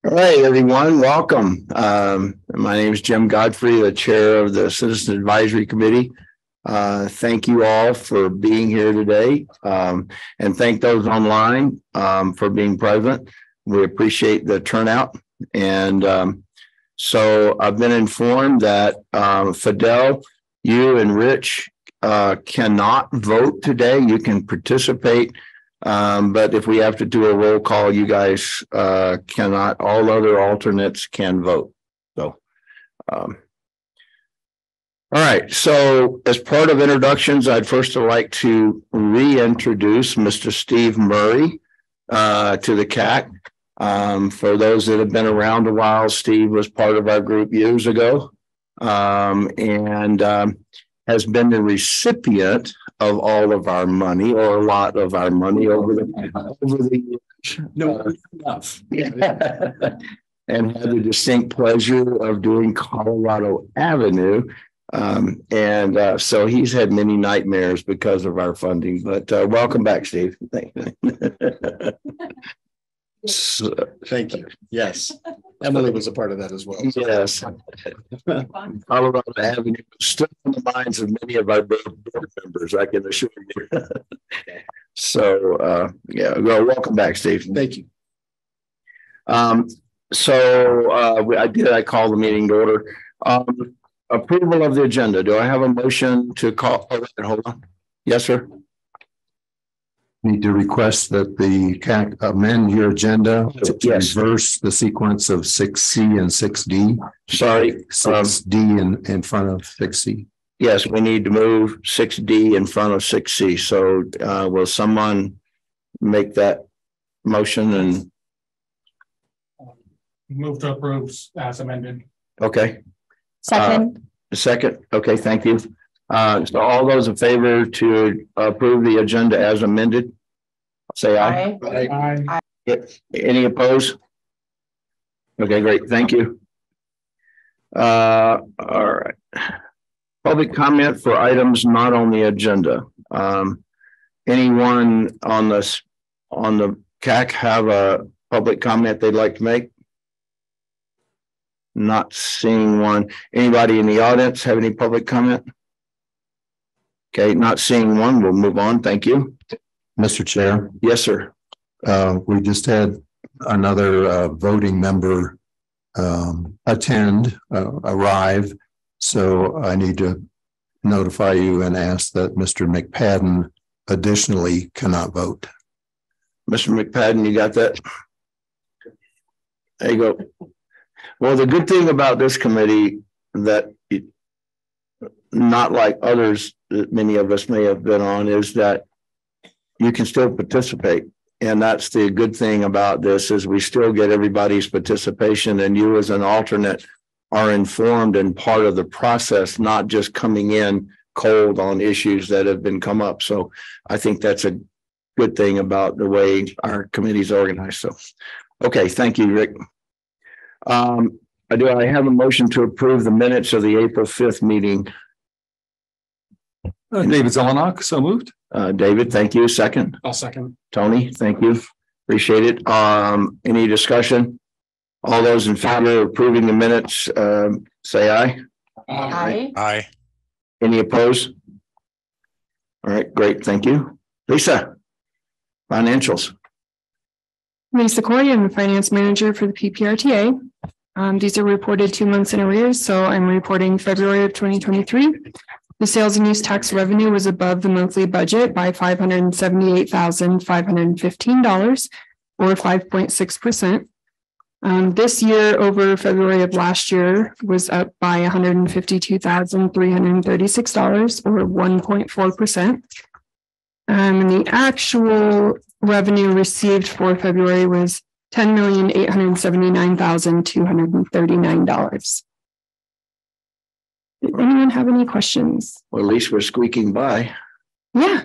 All right, everyone, welcome. My name is Jim Godfrey, the chair of the Citizen Advisory Committee. Thank you all for being here today, and thank those online for being present. We appreciate the turnout. And so I've been informed that Fidel, you and Rich cannot vote today. You can participate. But if we have to do a roll call, you guys cannot. All other alternates can vote. So, all right. So, as part of introductions, I'd first like to reintroduce Mr. Steve Murray to the CAC. For those that have been around a while, Steve was part of our group years ago, and has been the recipient of all of our money, or a lot of our money over the years. No, enough. And had the distinct pleasure of doing Colorado Avenue. So he's had many nightmares because of our funding, but welcome back, Steve. So, thank you. Yes, Emily was a part of that as well. Yes, Colorado Avenue stood in the minds of many of our board members, I can assure you. So, yeah, well, welcome back, Steve. Thank you. I call the meeting to order. Approval of the agenda. Do I have a motion to call? Hold on. Yes, sir. Need to request that the CAC amend your agenda to reverse the sequence of 6C and 6D. Sorry, 6D in front of 6C. Yes, we need to move 6D in front of 6C. So will someone make that motion and move to approve as amended? Okay. Second. Second. Okay, thank you. So all those in favor to approve the agenda as amended, say aye. Aye. Any opposed? Okay, great. Thank you. All right. Public comment for items not on the agenda. Anyone on the CAC have a public comment they'd like to make? Not seeing one. Anybody in the audience have any public comment? Okay, not seeing one. We'll move on. Thank you. Mr. Chair. Yes, sir. We just had another voting member arrive. So I need to notify you and ask that Mr. McPadden additionally cannot vote. Mr. McPadden, you got that? There you go. Well, the good thing about this committee that not like others that many of us may have been on is that you can still participate. And that's the good thing about this is we still get everybody's participation, and you as an alternate are informed and part of the process, not just coming in cold on issues that have been come up. So I think that's a good thing about the way our committee is organized. So, okay. Thank you, Rick. Do I have a motion to approve the minutes of the April 5th meeting? David Zelenak, so moved. David, thank you. Second. I'll second. Tony, thank you. Appreciate it. Any discussion? All those in favor of approving the minutes, say aye. Aye. Aye. Any opposed? All right, great. Thank you. Lisa, financials. Lisa Corey, I'm the finance manager for the PPRTA. These are reported 2 months in arrears, so I'm reporting February of 2023. The sales and use tax revenue was above the monthly budget by $578,515, or 5.6%. This year over February of last year was up by $152,336, or 1.4%. And the actual revenue received for February was $10,879,239. Did anyone have any questions? Well, at least we're squeaking by. Yeah.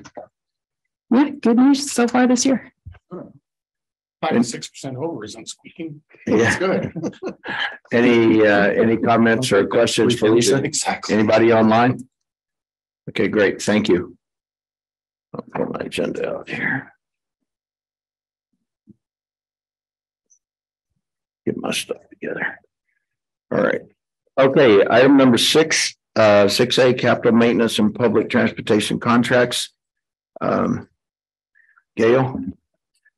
Yeah, good news so far this year. 5 to 6% over isn't squeaking. Yeah. Good. Any comments or questions for Lisa? Exactly. Anybody online? Okay, great. Thank you. I'll put my agenda out here. Get my stuff together. All right. Okay, item number 6, 6A, capital maintenance and public transportation contracts. Gail?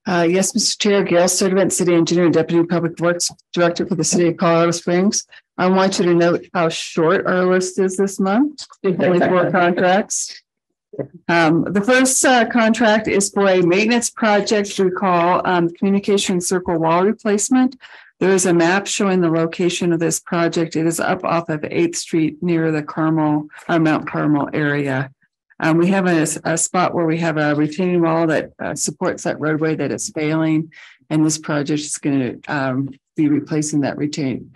Yes, Mr. Chair, Gail Sturdivant, City Engineer and Deputy Public Works Director for the City of Colorado Springs. I want you to note how short our list is this month. Only 4 contracts. The first contract is for a maintenance project we call communication circle wall replacement. There is a map showing the location of this project. It is up off of 8th Street near the Mount Carmel area. We have a spot where we have a retaining wall that supports that roadway that is failing, and this project is going to be replacing that retaining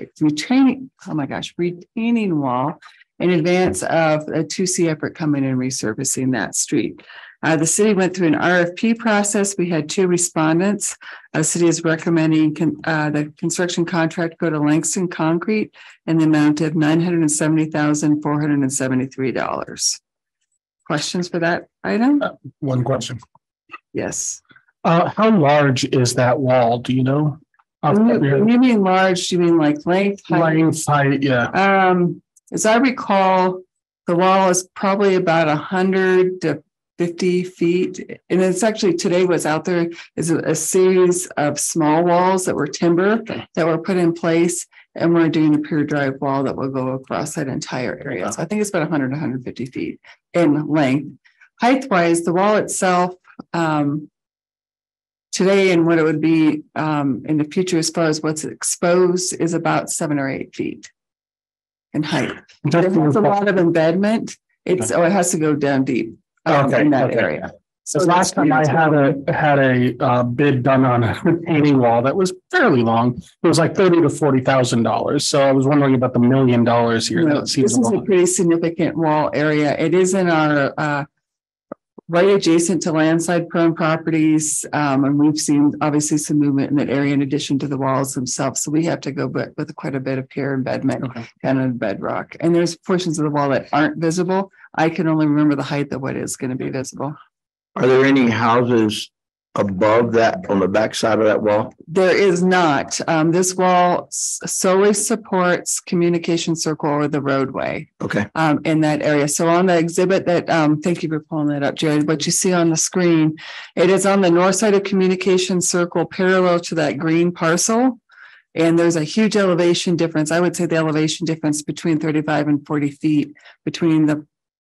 wall in advance of a 2C effort coming and resurfacing that street. The city went through an RFP process. We had 2 respondents. The city is recommending the construction contract go to Langston Concrete in the amount of $970,473. Questions for that item? One question. Yes. How large is that wall? Do you know? When you mean large, do you mean like length? Height, yeah. As I recall, the wall is probably about 100 to 50 feet. And it's actually today what's out there is a series of small walls that were timber that were put in place. And we're doing a pier drive wall that will go across that entire area. So I think it's about 100 to 150 feet in length. Height wise, the wall itself today and what it would be in the future as far as what's exposed is about 7 or 8 feet in height. It has a lot of embedment. It has to go down deep in that area. So last time I had a bid done on a retaining wall that was fairly long. It was like $30,000 to $40,000. So I was wondering about the $1 million here. No, this is a pretty significant wall area. It is in our right adjacent to landside prone properties. And we've seen obviously some movement in that area in addition to the walls themselves. So we have to go with quite a bit of pier embedment and a bedrock. And there's portions of the wall that aren't visible. I can only remember the height of what is going to be visible. Are there any houses above that on the back side of that wall? There is not. This wall solely supports communication circle or the roadway. Okay. In that area. So on the exhibit that, thank you for pulling that up, Jared, what you see on the screen, it is on the north side of communication circle parallel to that green parcel. And there's a huge elevation difference. I would say the elevation difference between 35 and 40 feet between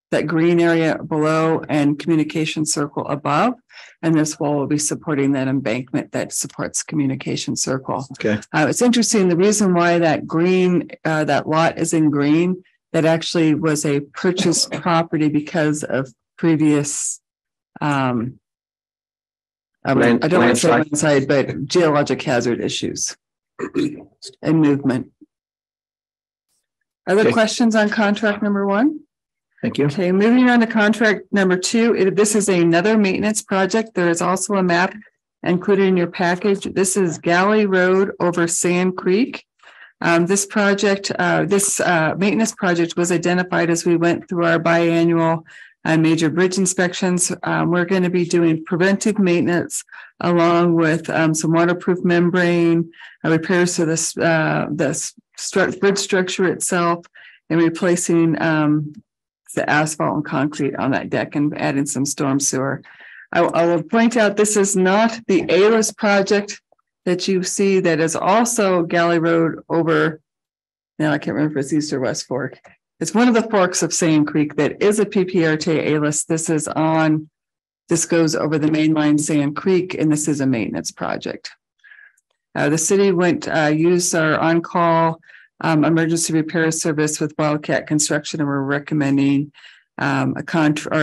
that green area below and communication circle above. And this wall will be supporting that embankment that supports communication circle. Okay. It's interesting. The reason why that green, that lot is in green, that actually was a purchased property because of previous, I don't want to say landslide, but geologic hazard issues and movement. Other questions on contract number 1? Thank you. Okay, moving on to contract number 2. This is another maintenance project. There is also a map included in your package. This is Galley Road over Sand Creek. This maintenance project was identified as we went through our biannual major bridge inspections. We're going to be doing preventive maintenance along with some waterproof membrane, repairs to the bridge structure itself, and replacing the asphalt and concrete on that deck and adding some storm sewer. I will point out this is not the A-list project that you see that is also Galley Road over, now I can't remember if it's East or West Fork. It's one of the forks of Sand Creek that is a PPRTA A-list. This goes over the main line Sand Creek, and this is a maintenance project. The city used our on-call emergency repair service with Wildcat Construction, and we're recommending a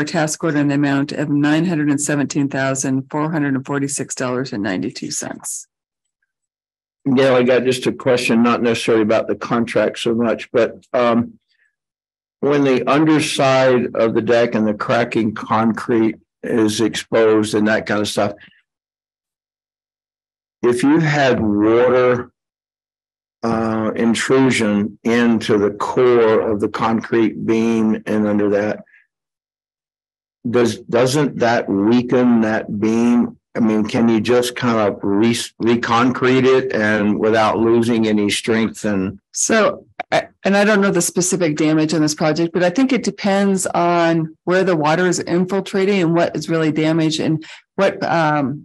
task order in the amount of $917,446.92. Yeah, I got just a question, not necessarily about the contract so much, but when the underside of the deck and the cracking concrete is exposed and that kind of stuff, if you had water intrusion into the core of the concrete beam and under that, doesn't that weaken that beam I mean, can you just kind of reconcrete it and without losing any strength and? So, and I don't know the specific damage on this project, but I think it depends on where the water is infiltrating and what is really damaged and what, how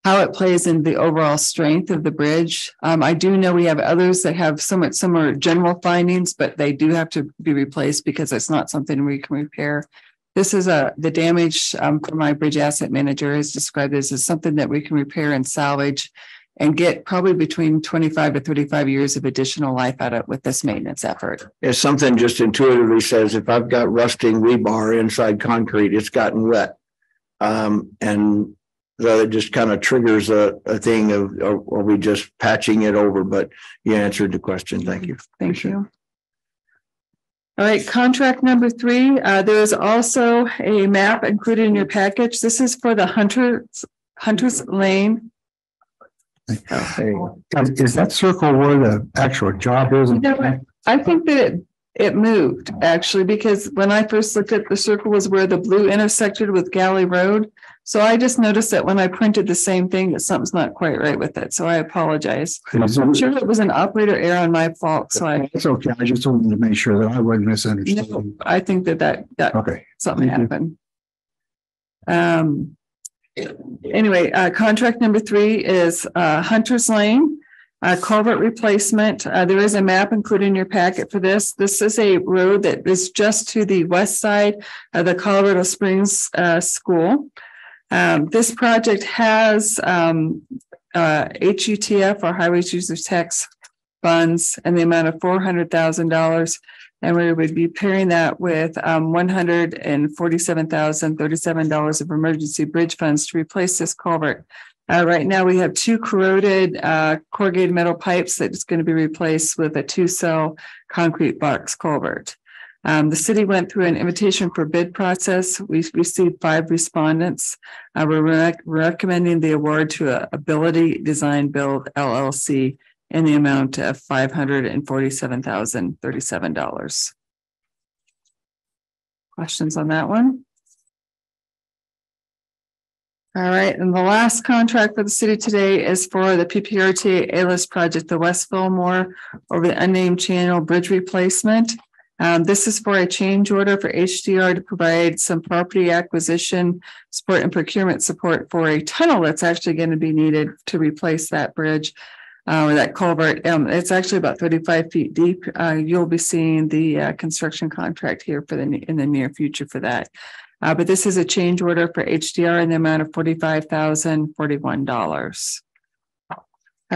it plays in the overall strength of the bridge. I do know we have others that have somewhat similar general findings, but they do have to be replaced because it's not something we can repair. This is the damage for my bridge asset manager is described as something that we can repair and salvage and get probably between 25 to 35 years of additional life out of it with this maintenance effort. If something just intuitively says, if I've got rusting rebar inside concrete, it's gotten wet. And so it just kind of triggers a thing of, are we just patching it over? But you answered the question. Thank you. Thank you. All right, contract number 3. There is also a map included in your package. This is for the Hunter's Lane. Is that circle where the actual job is? I think that it moved actually, because when I first looked at the circle was where the blue intersected with Galley Road. So I just noticed that when I printed the same thing that something's not quite right with it. So I apologize. I'm sure it was an operator error on my fault. So it's okay. I just wanted to make sure that I wasn't misunderstood. No, I think that okay. Something happened. Anyway, contract number 3 is Hunter's Lane. Culvert replacement. There is a map included in your packet for this. This is a road that is just to the west side of the Colorado Springs School. This project has HUTF or Highways Users Tax funds in the amount of $400,000. And we would be pairing that with $147,037 of emergency bridge funds to replace this culvert. Right now, we have 2 corroded corrugated metal pipes that is going to be replaced with a 2-cell concrete box culvert. The city went through an invitation for bid process. We received 5 respondents. We're recommending the award to Ability Design Build LLC in the amount of $547,037. Questions on that one? All right, and the last contract for the city today is for the PPRTA A-list project, the West Fillmore over the unnamed channel bridge replacement. This is for a change order for HDR to provide some property acquisition support and procurement support for a tunnel that's actually going to be needed to replace that bridge or that culvert. It's actually about 35 feet deep. You'll be seeing the construction contract here for in the near future for that. But this is a change order for HDR in the amount of $45,041.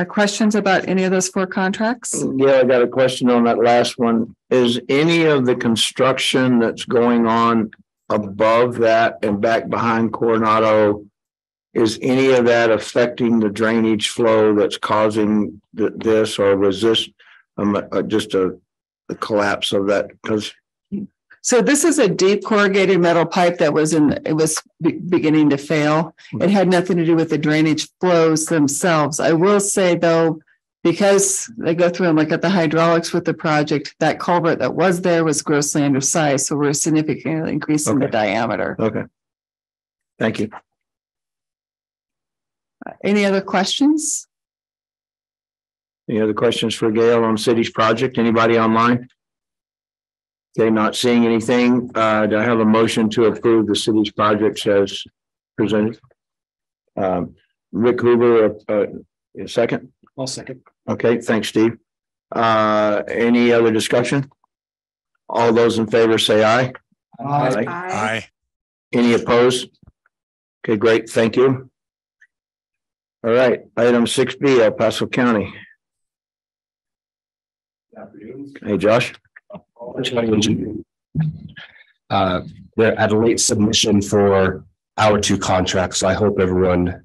Questions about any of those 4 contracts? Yeah, I got a question on that last one. Is any of the construction that's going on above that and back behind Coronado, is any of that affecting the drainage flow that's causing this, or was this just a collapse of that? Because so this is a deep corrugated metal pipe that was beginning to fail. It had nothing to do with the drainage flows themselves. I will say though, because they go through and look at the hydraulics with the project, that culvert that was there was grossly undersized. So we're significantly increasing the diameter. Okay. Thank you. Any other questions? Any other questions for Gail on city's project? Anybody online? Okay, not seeing anything. Do I have a motion to approve the city's projects as presented? Rick Hoover, a second? I'll second. Okay, thanks, Steve. Any other discussion? All those in favor say aye. Aye. Aye. Any opposed? Okay, great. Thank you. All right, item 6B, El Paso County. Hey, Josh. They're at a late submission for our 2 contracts, so I hope everyone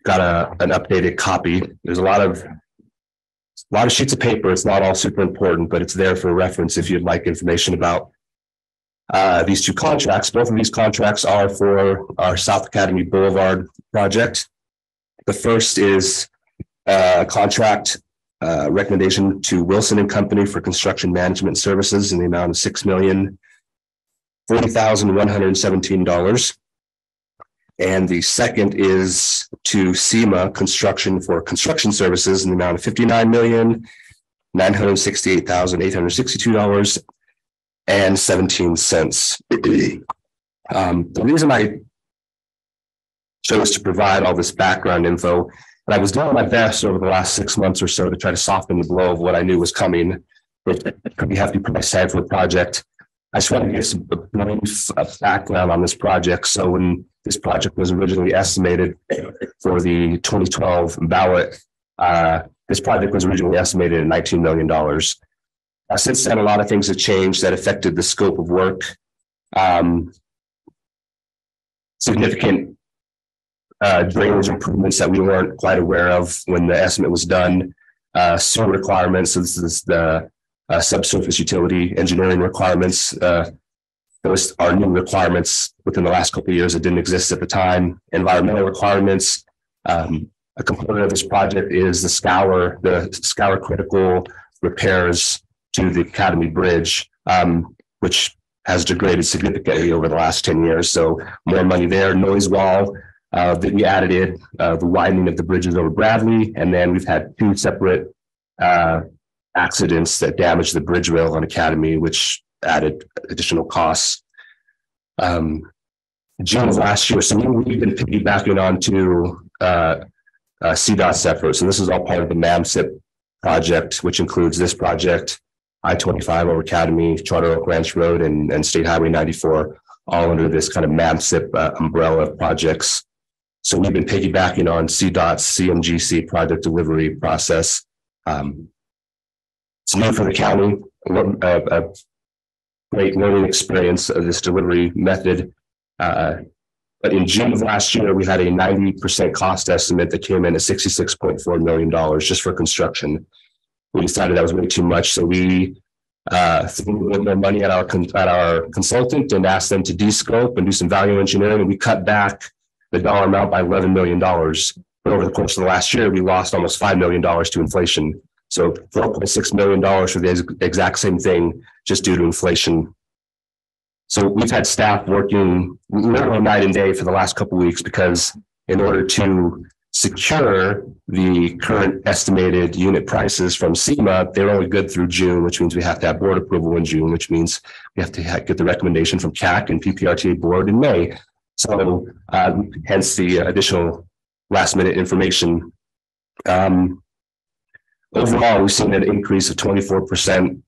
got an updated copy. There's a lot of sheets of paper. It's not all super important, but it's there for reference if you'd like information about these 2 contracts. Both of these contracts are for our South Academy Boulevard project. The first is a contract recommendation to Wilson and Company for construction management services in the amount of $6,040,117. And the second is to SEMA Construction for construction services in the amount of $59,968,862.17. The reason I chose to provide all this background info, and I was doing my best over the last 6 months or so to try to soften the blow of what I knew was coming. It could be hefty price tag for the project. I just want to give some background on this project. So when this project was originally estimated for the 2012 ballot, this project was originally estimated at $19 million. Since then, a lot of things have changed that affected the scope of work. Significant drainage improvements that we weren't quite aware of when the estimate was done. Sewer requirements. So this is the subsurface utility engineering requirements. Those are new requirements within the last couple of years that didn't exist at the time. Environmental requirements. A component of this project is the scour critical repairs to the Academy Bridge, which has degraded significantly over the last 10 years. So more money there. Noise wall that we added in, the widening of the bridges over Bradley. And then we've had two separate accidents that damaged the bridge rail on Academy, which added additional costs. June of last year, so we've been piggybacking on to CDOT's efforts, and this is all part of the MAMSIP project, which includes this project, I-25 over Academy, Charter Oak Ranch Road, and State Highway 94, all under this kind of MAMSIP umbrella of projects. So we've been piggybacking on CDOT's CMGC project delivery process. It's new for the county, a great learning experience of this delivery method. But in June of last year, we had a 90% cost estimate that came in at $66.4 million just for construction. We decided that was way too much, so we threw a little more money at our consultant and asked them to de-scope and do some value engineering. And we cut back the dollar amount by $11 million. But over the course of the last year, we lost almost $5 million to inflation. So $4.6 million for the exact same thing, just due to inflation. So we've had staff working literally night and day for the last couple of weeks, because in order to secure the current estimated unit prices from SEMA, they're only good through June, which means we have to have board approval in June, which means we have to get the recommendation from CAC and PPRTA board in May. So hence the additional last minute information. Overall, we've seen an increase of 24%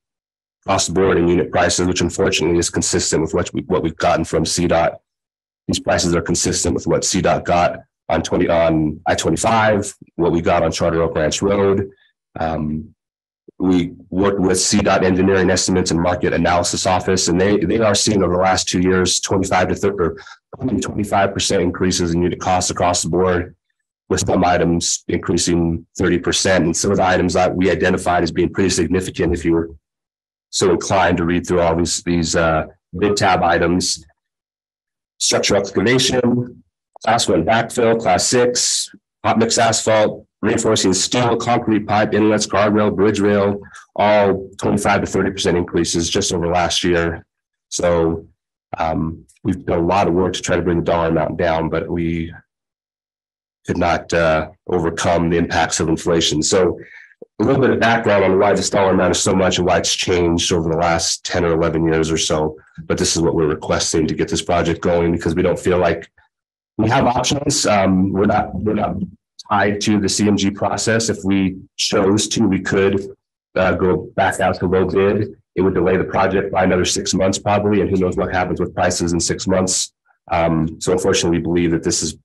across the board in unit prices, which unfortunately is consistent with what we've gotten from CDOT. These prices are consistent with what CDOT got on I-25, what we got on Charter Oak Ranch Road. We worked with CDOT Engineering Estimates and Market Analysis Office, and they are seeing over the last 2 years 25% increases in unit costs across the board, with some items increasing 30%. And some of the items that we identified as being pretty significant, if you were so inclined to read through all these bid tab items: structural excavation, Class 1 backfill, Class 6, hot mix asphalt, reinforcing steel, concrete pipe, inlets, guardrail, bridge rail, all 25 to 30% increases just over last year. So we've done a lot of work to try to bring the dollar amount down, but we could not overcome the impacts of inflation. So a little bit of background on why this dollar amount is so much and why it's changed over the last 10 or 11 years or so. But this is what we're requesting to get this project going, because we don't feel like we have options. We're not tied to the CMG process. If we chose to, we could go back out to low bid. It would delay the project by another 6 months probably, and who knows what happens with prices in 6 months. So unfortunately, we believe that this is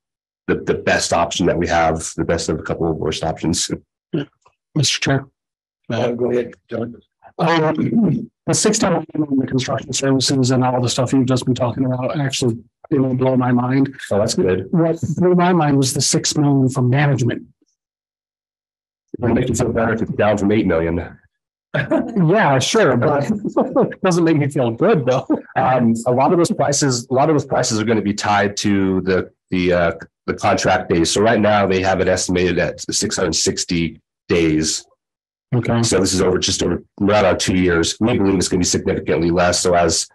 the best option that we have, the best of a couple of worst options. Mr. Chair. Go ahead, John. The 16 million in the construction services and all the stuff you've just been talking about actually didn't blow my mind. Oh, that's good. What blew my mind was the 6 million from management. It would make you feel better if it's down from 8 million. Yeah, sure, but it doesn't make me feel good though. A lot of those prices are going to be tied to the contract days. So right now they have it estimated at 660 days. Okay. So this is over right on 2 years. We believe it's going to be significantly less. So as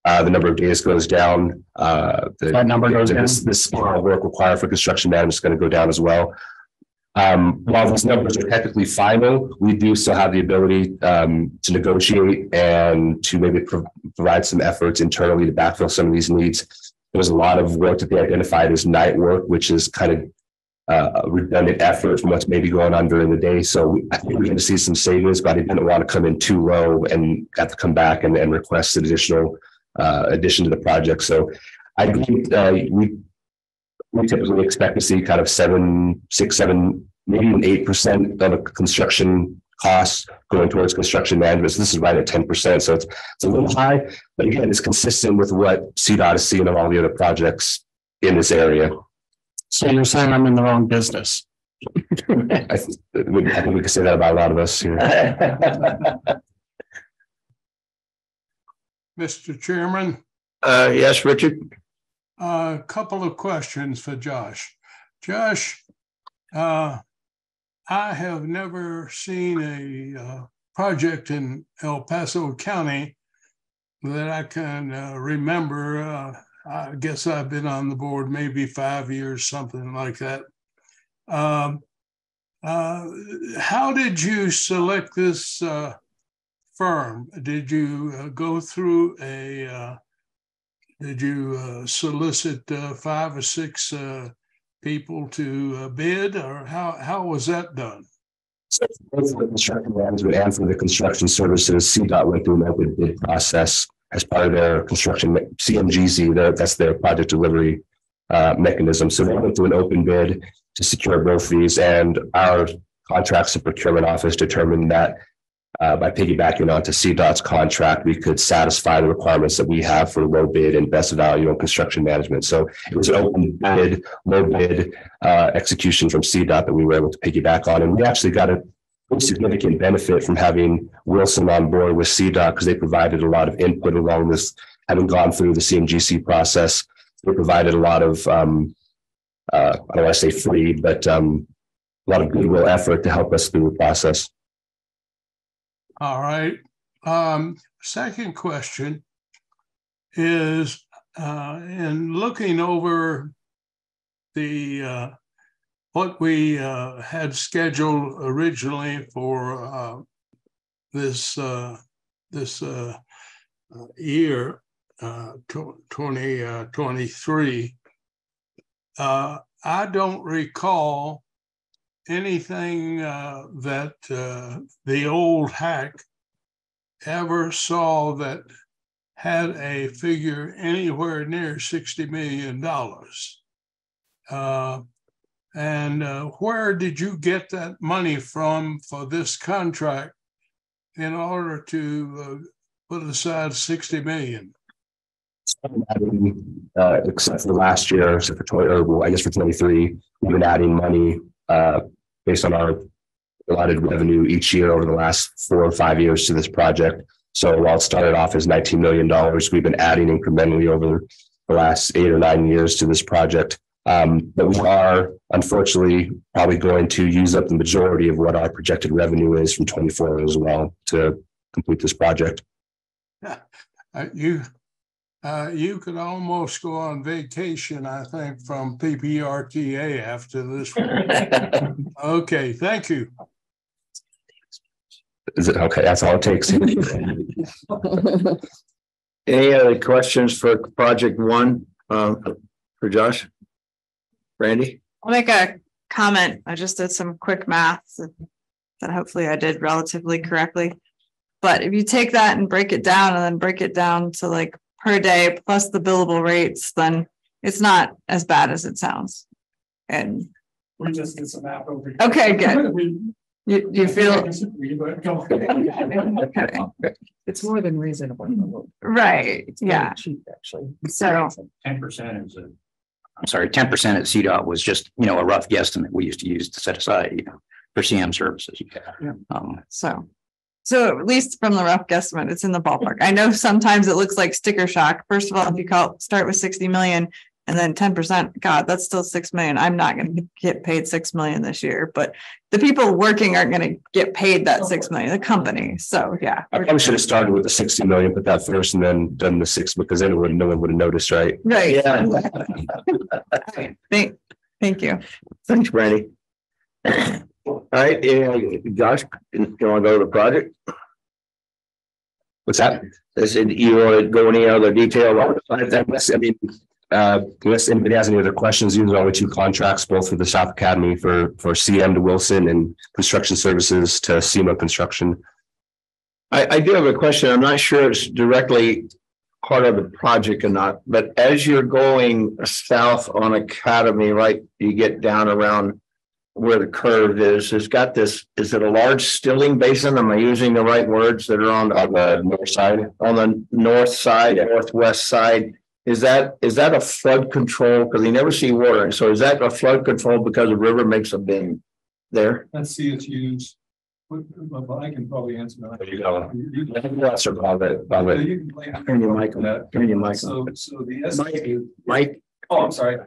The number of days goes down. That number goes down. This small work required for construction management is going to go down as well. While these numbers are technically final, we do still have the ability to negotiate and to maybe provide some efforts internally to backfill some of these needs. There was a lot of work that they identified as night work, which is kind of a redundant effort from what's maybe going on during the day. So I think we're going to see some savings, but I didn't want to come in too low and have to come back and request an additional addition to the project. So I believe we typically expect to see kind of 7, 6, 7, maybe even 8% of a construction costs going towards construction management. So this is right at 10%. So it's a little high, but again, it's consistent with what CDOT is seeing on all the other projects in this area. So you're saying I'm in the wrong business? I think we can say that about a lot of us here. Mr. Chairman. Yes, Richard. A couple of questions for Josh. Josh, I have never seen a project in El Paso County that I can remember. I guess I've been on the board maybe 5 years, something like that. How did you select this firm? Did you go through did you solicit 5 or 6 people to bid, or how was that done? So both for the construction management and for the construction services, CDOT went through an open bid process as part of their construction CMGZ. That's their project delivery mechanism. So they went through an open bid to secure both these, and our contracts and procurement office determined that by piggybacking onto CDOT's contract, we could satisfy the requirements that we have for low bid and best value on construction management. So it was an open bid, low bid execution from CDOT that we were able to piggyback on. And we actually got a significant benefit from having Wilson on board with CDOT, because they provided a lot of input along this, having gone through the CMGC process. They provided a lot of, I don't want to say free, but a lot of goodwill effort to help us through the process. All right. Second question is, in looking over the what we had scheduled originally for this year, 2023, I don't recall anything that the old hack ever saw that had a figure anywhere near $60 million. And where did you get that money from for this contract in order to put aside $60 million? Except for last year, except for I guess for 23, we've been adding money based on our allotted revenue each year over the last 4 or 5 years to this project. So while it started off as $19 million, we've been adding incrementally over the last 8 or 9 years to this project. But we are unfortunately probably going to use up the majority of what our projected revenue is from 24 as well to complete this project. You could almost go on vacation, I think, from PPRTA after this one. Okay, thank you. Is it okay? That's all it takes. Any other questions for project 1 for Josh? Randy? I'll make a comment. I just did some quick math that hopefully I did relatively correctly. But if you take that and break it down and then break it down to like per day plus the billable rates, then it's not as bad as it sounds. And We just did some math over here. Okay, good. You feel It's more than reasonable. right. Yeah. Cheap, actually. So 10% is I'm sorry, 10% at CDOT was just, a rough guesstimate we used to use to set aside, for CM services. So at least from the rough guesstimate, it's in the ballpark. I know sometimes it looks like sticker shock. First of all, if you start with 60 million, And then 10%, God, that's still 6 million. I'm not going to get paid 6 million this year, but the people working aren't going to get paid that 6 million, the company. So yeah. I probably should have started with the 60 million, put that first and then done the 6, because then no one would have noticed, right? Right. Yeah. Thank you. Thanks, Brandy. All right, Josh, you want to go to the project? What's that? Is it, you want to go any other detail? Unless anybody has any other questions, these are only 2 contracts, both for the South Academy for CM to Wilson and construction services to SEMA construction. I do have a question. I'm not sure it's directly part of the project or not, but as you're going south on Academy, right, you get down around where the curve is, it's got this, is it a large stilling basin? Am I using the right words that are on the north side? On the north side, northwest side. Is that a flood control? Because you never see water. And so is that a flood control because the river makes a bend there? Let's see its use. Well, I can probably answer that. There you go. That's about it. Turn your mic on. Turn your mic on. So the Mike. Oh, I'm sorry.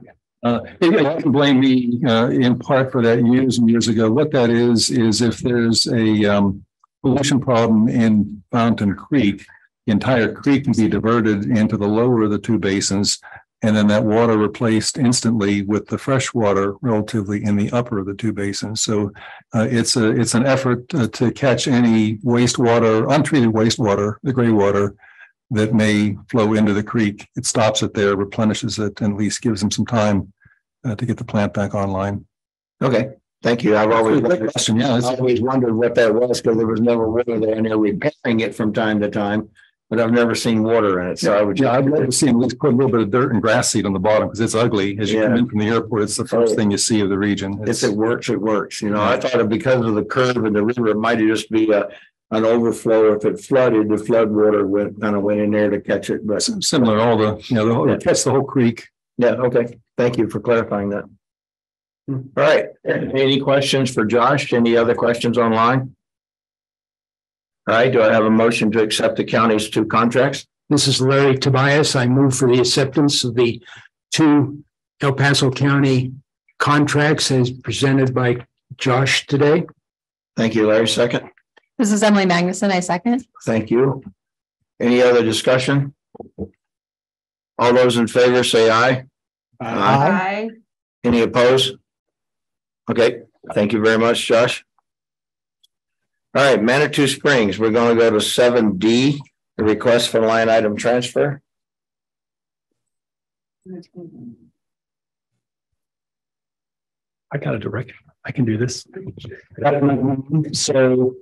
You can blame me in part for that years and years ago. What that is if there's a pollution problem in Fountain Creek, the entire creek can be diverted into the lower of the 2 basins, and then that water replaced instantly with the fresh water relatively in the upper of the 2 basins. So it's an effort to catch any wastewater, untreated wastewater, the gray water that may flow into the creek. It stops it there, replenishes it, and at least gives them some time to get the plant back online. Okay, thank you. I've always wondered what that was because there was never water there, and they're repairing it from time to time, but I've never seen water in it. So I'd love to see them at least put a little bit of dirt and grass seed on the bottom because it's ugly. As you come in from the airport, it's the first thing you see of the region. If it works, it works. You know, I thought it because of the curve in the river, it might just be an overflow. If it flooded, the flood water went in there to catch it. But similar, all the catch the whole creek. Yeah. Okay. Thank you for clarifying that. All right. Any questions for Josh? Any other questions online? All right. Do I have a motion to accept the county's 2 contracts? This is Larry Tobias. I move for the acceptance of the 2 El Paso County contracts as presented by Josh today. Thank you, Larry. Second. This is Emily Magnuson. I second. Thank you. Any other discussion? All those in favor say aye. Aye. Any opposed? Okay. Thank you very much, Josh. All right, Manitou Springs. We're going to go to 7D, the request for line item transfer. I got a direct. I can do this. So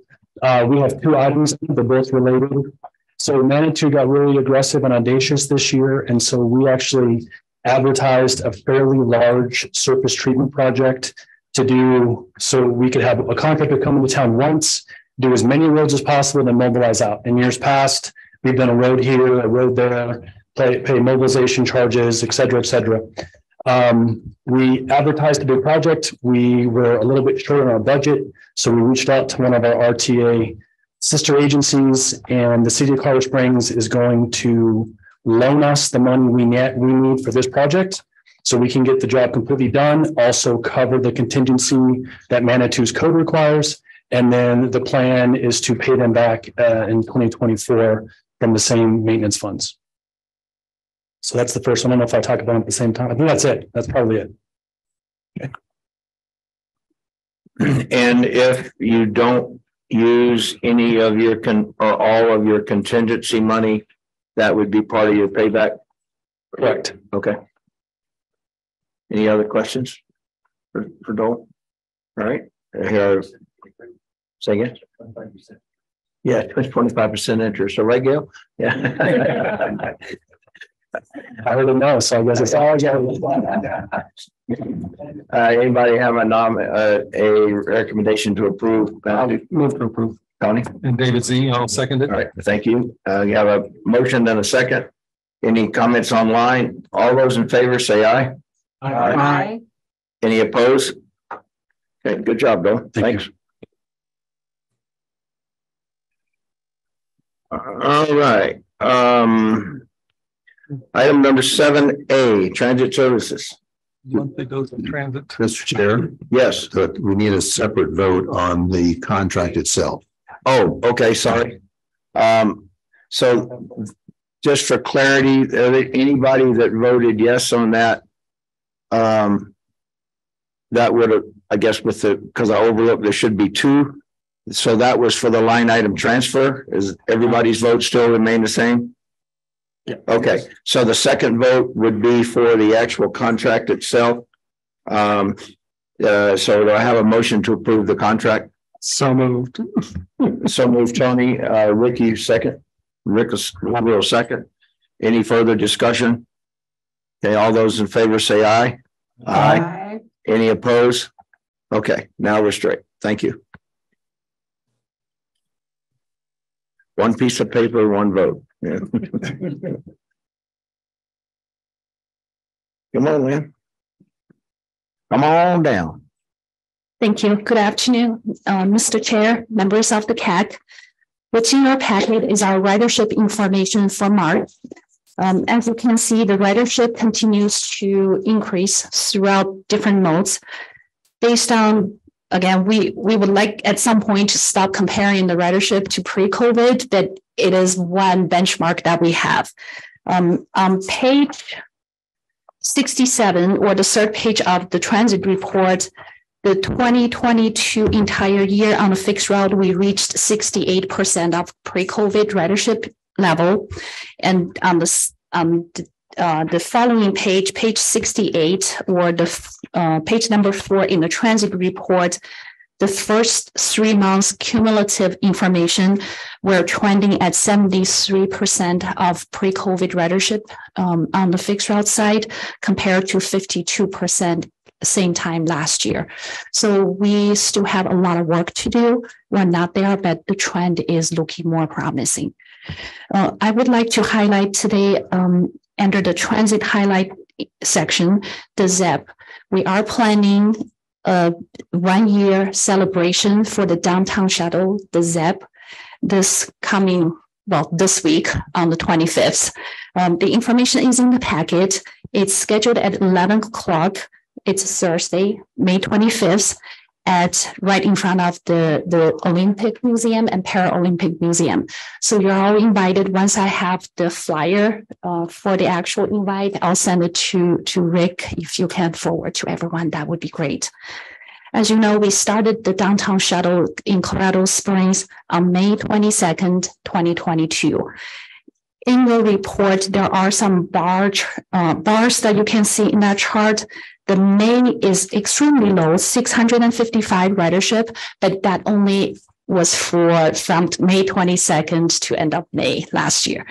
we have 2 items. They're both related. So Manitou got really aggressive and audacious this year. And so we actually advertised a fairly large surface treatment project to do so we could have a contractor come into town once, do as many roads as possible, then mobilize out. In years past, we've done a road here, a road there, pay mobilization charges, et cetera, et cetera. We advertised a big project. We were a little bit short on our budget. So we reached out to one of our RTA sister agencies, and the city of Colorado Springs is going to loan us the money we need for this project so we can get the job completely done, also cover the contingency that Manitou's code requires. And then the plan is to pay them back in 2024 from the same maintenance funds. So that's the first one. I don't know if I talk about it at the same time. I think that's it. That's probably it. Okay. And if you don't use any of your or all of your contingency money, that would be part of your payback? Correct. Okay. Any other questions for Dole? All right. Here, say again. 25%. Yeah, 25% interest. So right, Gail? Yeah. I heard it no, so I guess it's all. Anybody have a recommendation to approve? Move to approve. Tony? And David Z, I'll second it. All right, thank you. You have a motion and a second. Any comments online? All those in favor say aye. Aye. Any opposed? Okay, good job, Bill. Thanks. All right. Item number 7A, transit services. Monthly goes in transit. Mr. Chair, Yes. but we need a separate vote on the contract itself. Oh, okay, sorry. So just for clarity, anybody that voted yes on that, that would have, I guess with the, because I overlooked, there should be two. So that was for the line item transfer. Is everybody's vote still remain the same? Yeah. Okay, so the second vote would be for the actual contract itself. So do I have a motion to approve the contract? So moved. So moved, Tony. Ricky, second. Rick will second. Any further discussion? Okay, all those in favor say aye. Aye. Any opposed? Okay, now we're straight. Thank you. One piece of paper, one vote. Yeah. Come on, Lynn. Come on down. Thank you. Good afternoon, Mr. Chair, members of the CAC. What's in your packet is our ridership information for March. As you can see, the ridership continues to increase throughout different modes. Based on, again, we would like at some point to stop comparing the ridership to pre-COVID, but it is one benchmark that we have. On page 67, or the third page of the transit report, the 2022 entire year on a fixed route, we reached 68% of pre-COVID ridership level. And on the following page, page 68, or the page number 4 in the transit report, the first 3 months cumulative information, we're trending at 73% of pre-COVID ridership on the fixed route side, compared to 52% same time last year. So we still have a lot of work to do. We're not there, but the trend is looking more promising. I would like to highlight today, under the transit highlight section, the ZEP. We are planning a 1-year celebration for the downtown shuttle, the ZEP, this week on the 25th. The information is in the packet. It's scheduled at 11 o'clock. It's Thursday, May 25th, right in front of the Olympic Museum and Paralympic Museum. So you're all invited. Once I have the flyer for the actual invite, I'll send it to Rick. If you can forward to everyone, that would be great. As you know, we started the downtown shuttle in Colorado Springs on May 22nd, 2022. In the report, there are some bars that you can see in that chart. The May is extremely low, 655 ridership, but that only was from May 22nd to end of May last year.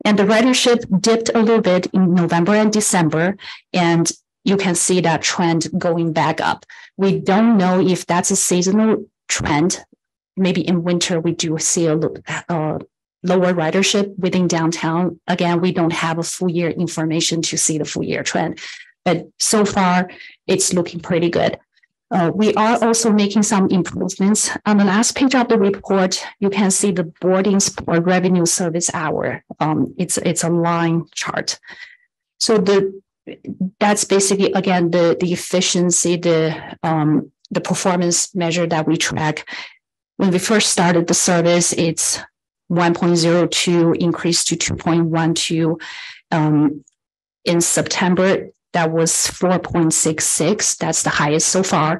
And the ridership dipped a little bit in November and December, and you can see that trend going back up. We don't know if that's a seasonal trend. Maybe in winter, we do see a lower ridership within downtown. Again, we don't have a full year information to see the full year trend. But so far, it's looking pretty good. We are also making some improvements. On the last page of the report, you can see the boarding sport revenue service hour. It's a line chart. So that's basically, again, the efficiency, the performance measure that we track. When we first started the service, it's 1.02 increased to 2.12. In September, that was 4.66. That's the highest so far.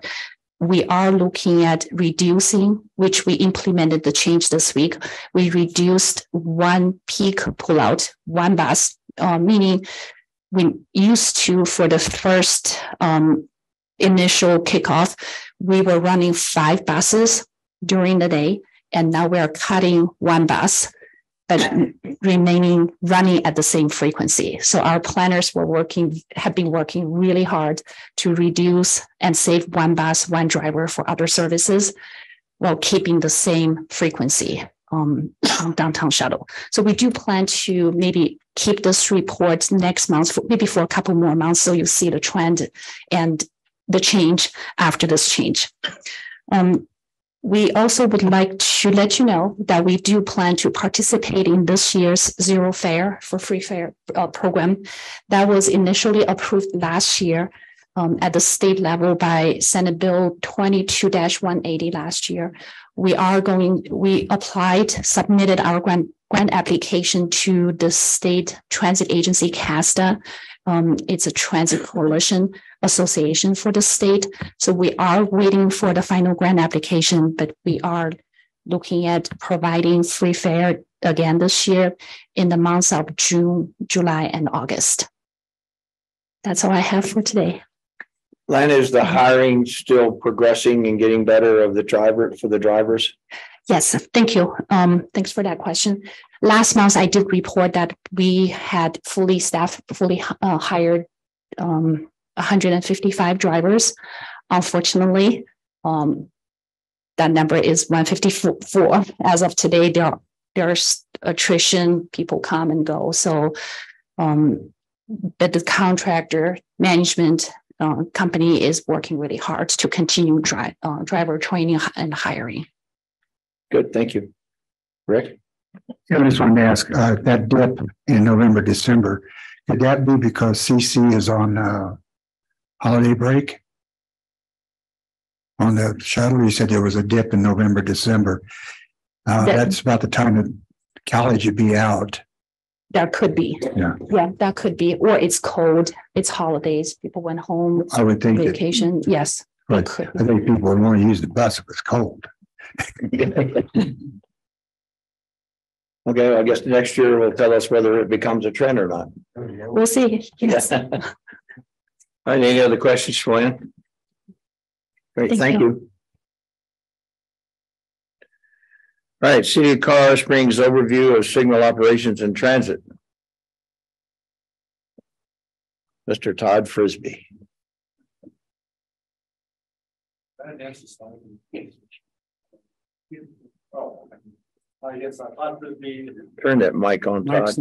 We are looking at reducing, which we implemented the change this week. We reduced one peak pullout, one bus, meaning we used to, for the first initial kickoff, we were running 5 buses during the day, and now we are cutting 1 bus, but remaining running at the same frequency. So our planners have been working really hard to reduce and save 1 bus, 1 driver for other services, while keeping the same frequency on downtown shuttle. So we do plan to maybe keep this report next month, maybe for a couple more months, so you see the trend and the change after this change. We also would like to let you know that we do plan to participate in this year's Zero Fare for Free Fare program that was initially approved last year at the state level by Senate Bill 22-180 last year. We submitted our grant application to the state transit agency, CASTA. It's a transit coalition association for the state. So we are waiting for the final grant application, but we are looking at providing free fare again this year in the months of June, July, and August. That's all I have for today. Lana, is the hiring still progressing and getting better of the drivers? Yes, thank you. Thanks for that question. Last month, I did report that we had fully hired 155 drivers. Unfortunately, that number is 154. As of today, there's attrition, people come and go. So, but the contractor management company is working really hard to continue driver training and hiring. Good, thank you. Rick? I just wanted to ask, that dip in November, December, could that be because CC is on holiday break? On the shuttle, you said there was a dip in November, December. That's about the time that college would be out. That could be. Yeah, that could be. Or it's cold. It's holidays. People went home. I would think vacation. Yes. But I think people would want to use the bus if it's cold. Okay, I guess next year will tell us whether it becomes a trend or not. We'll see. Yes. All right, any other questions, Joanne? Great, thank you. All right, City of Colorado Springs overview of signal operations in transit. Mr. Todd Frisbee. Turn that mic on, Todd.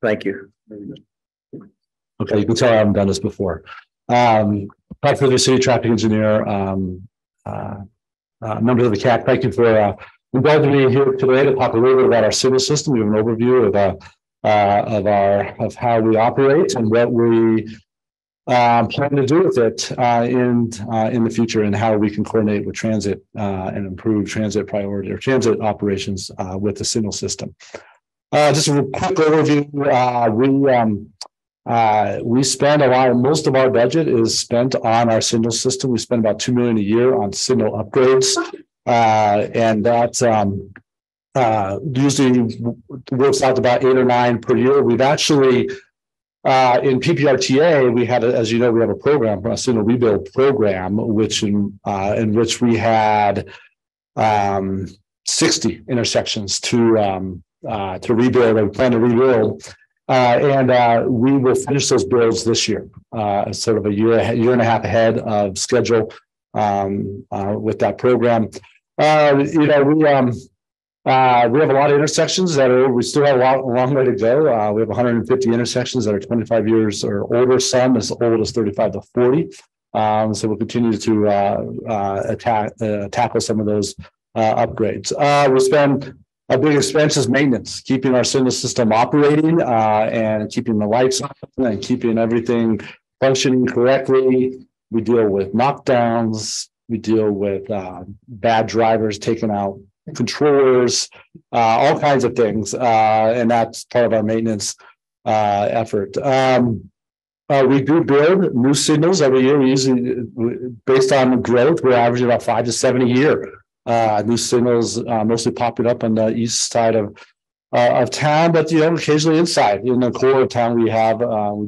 Thank you. Okay, you can tell I haven't done this before. Todd Frisbee, City Traffic Engineer, members of the CAC. Thank you for inviting me here today to talk a little bit about our signal system. We have an overview of how we operate and what we plan to do with it in the future, and how we can coordinate with transit and improve transit priority or transit operations with the signal system. Just a quick overview. We spend most of our budget is spent on our signal system. We spend about $2 million a year on signal upgrades. And that usually works out to about 8 or 9 per year. We've actually, in PPRTA, we had, as you know, we have a program, a signal rebuild program, which in which we had 60 intersections to rebuild, and plan to rebuild. And we will finish those builds this year, sort of a year and a half ahead of schedule with that program. We have a lot of intersections we still have a long way to go. We have 150 intersections that are 25 years or older, some as old as 35 to 40. So we'll continue to tackle some of those upgrades. We spend a big expense is maintenance, keeping our signal system operating and keeping the lights on and keeping everything functioning correctly. We deal with knockdowns. We deal with bad drivers taking out controllers, all kinds of things. And that's part of our maintenance effort. We do build new signals every year. We usually, based on growth, we're averaging about 5 to 7 a year. New signals mostly popping up on the east side of town, but occasionally inside. In the core of town, we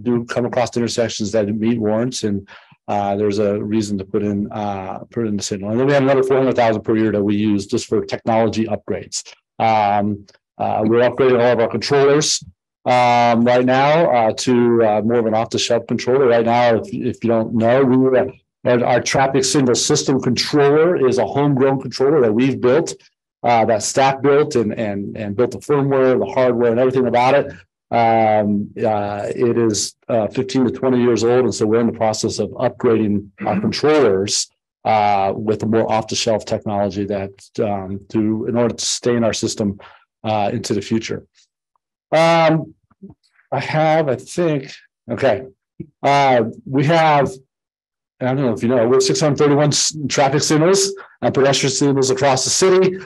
do come across intersections that meet warrants, and there's a reason to put in the signal. And then we have another $400,000 per year that we use just for technology upgrades. We're upgrading all of our controllers right now to more of an off-the-shelf controller. Right now, if you don't know, our traffic signal system controller is a homegrown controller that we've built, that staff built and built the firmware, the hardware, and everything about it. It is 15 to 20 years old, and so we're in the process of upgrading our controllers with a more off-the-shelf technology that in order to stay in our system into the future. I think, okay. We have, I don't know if you know, we have 631 traffic signals and pedestrian signals across the city.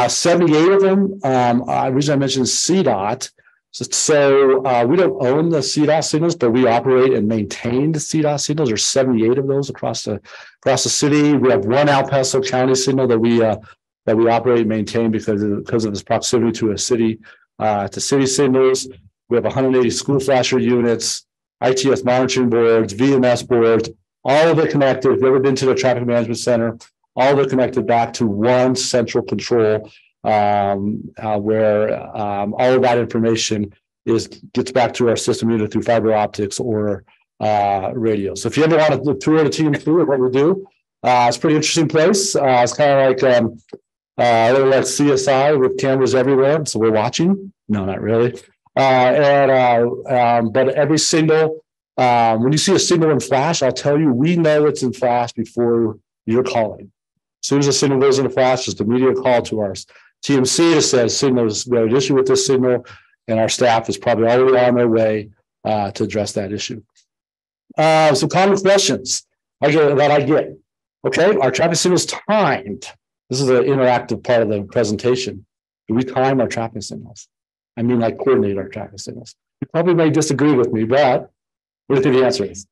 78 of them, the reason I mentioned CDOT. So we don't own the CDOT signals, but we operate and maintain the CDOT signals. There's 78 of those across the city. We have one El Paso County signal that we operate and maintain because of its proximity to city signals. We have 180 school flasher units, ITS monitoring boards, VMS boards, all of it connected. If you've ever been to the traffic management center, all of it connected back to one central control, where all of that information gets back to our system either through fiber optics or radio. So if you ever want to tour the TM2 of what we do, it's a pretty interesting place. It's kind of like a little like CSI with cameras everywhere. So we're watching. No, not really. But every signal, when you see a signal in flash, I'll tell you, we know it's in flash before you're calling. As soon as the signal goes into flash, just immediate call to our TMC that says signals, we have an issue with this signal, and our staff is probably already on their way to address that issue. Some common questions I get. Okay, our traffic signals timed. This is an interactive part of the presentation. Do we time our traffic signals? I mean, like coordinate our traffic signals. You probably may disagree with me, but what do you think the answer is?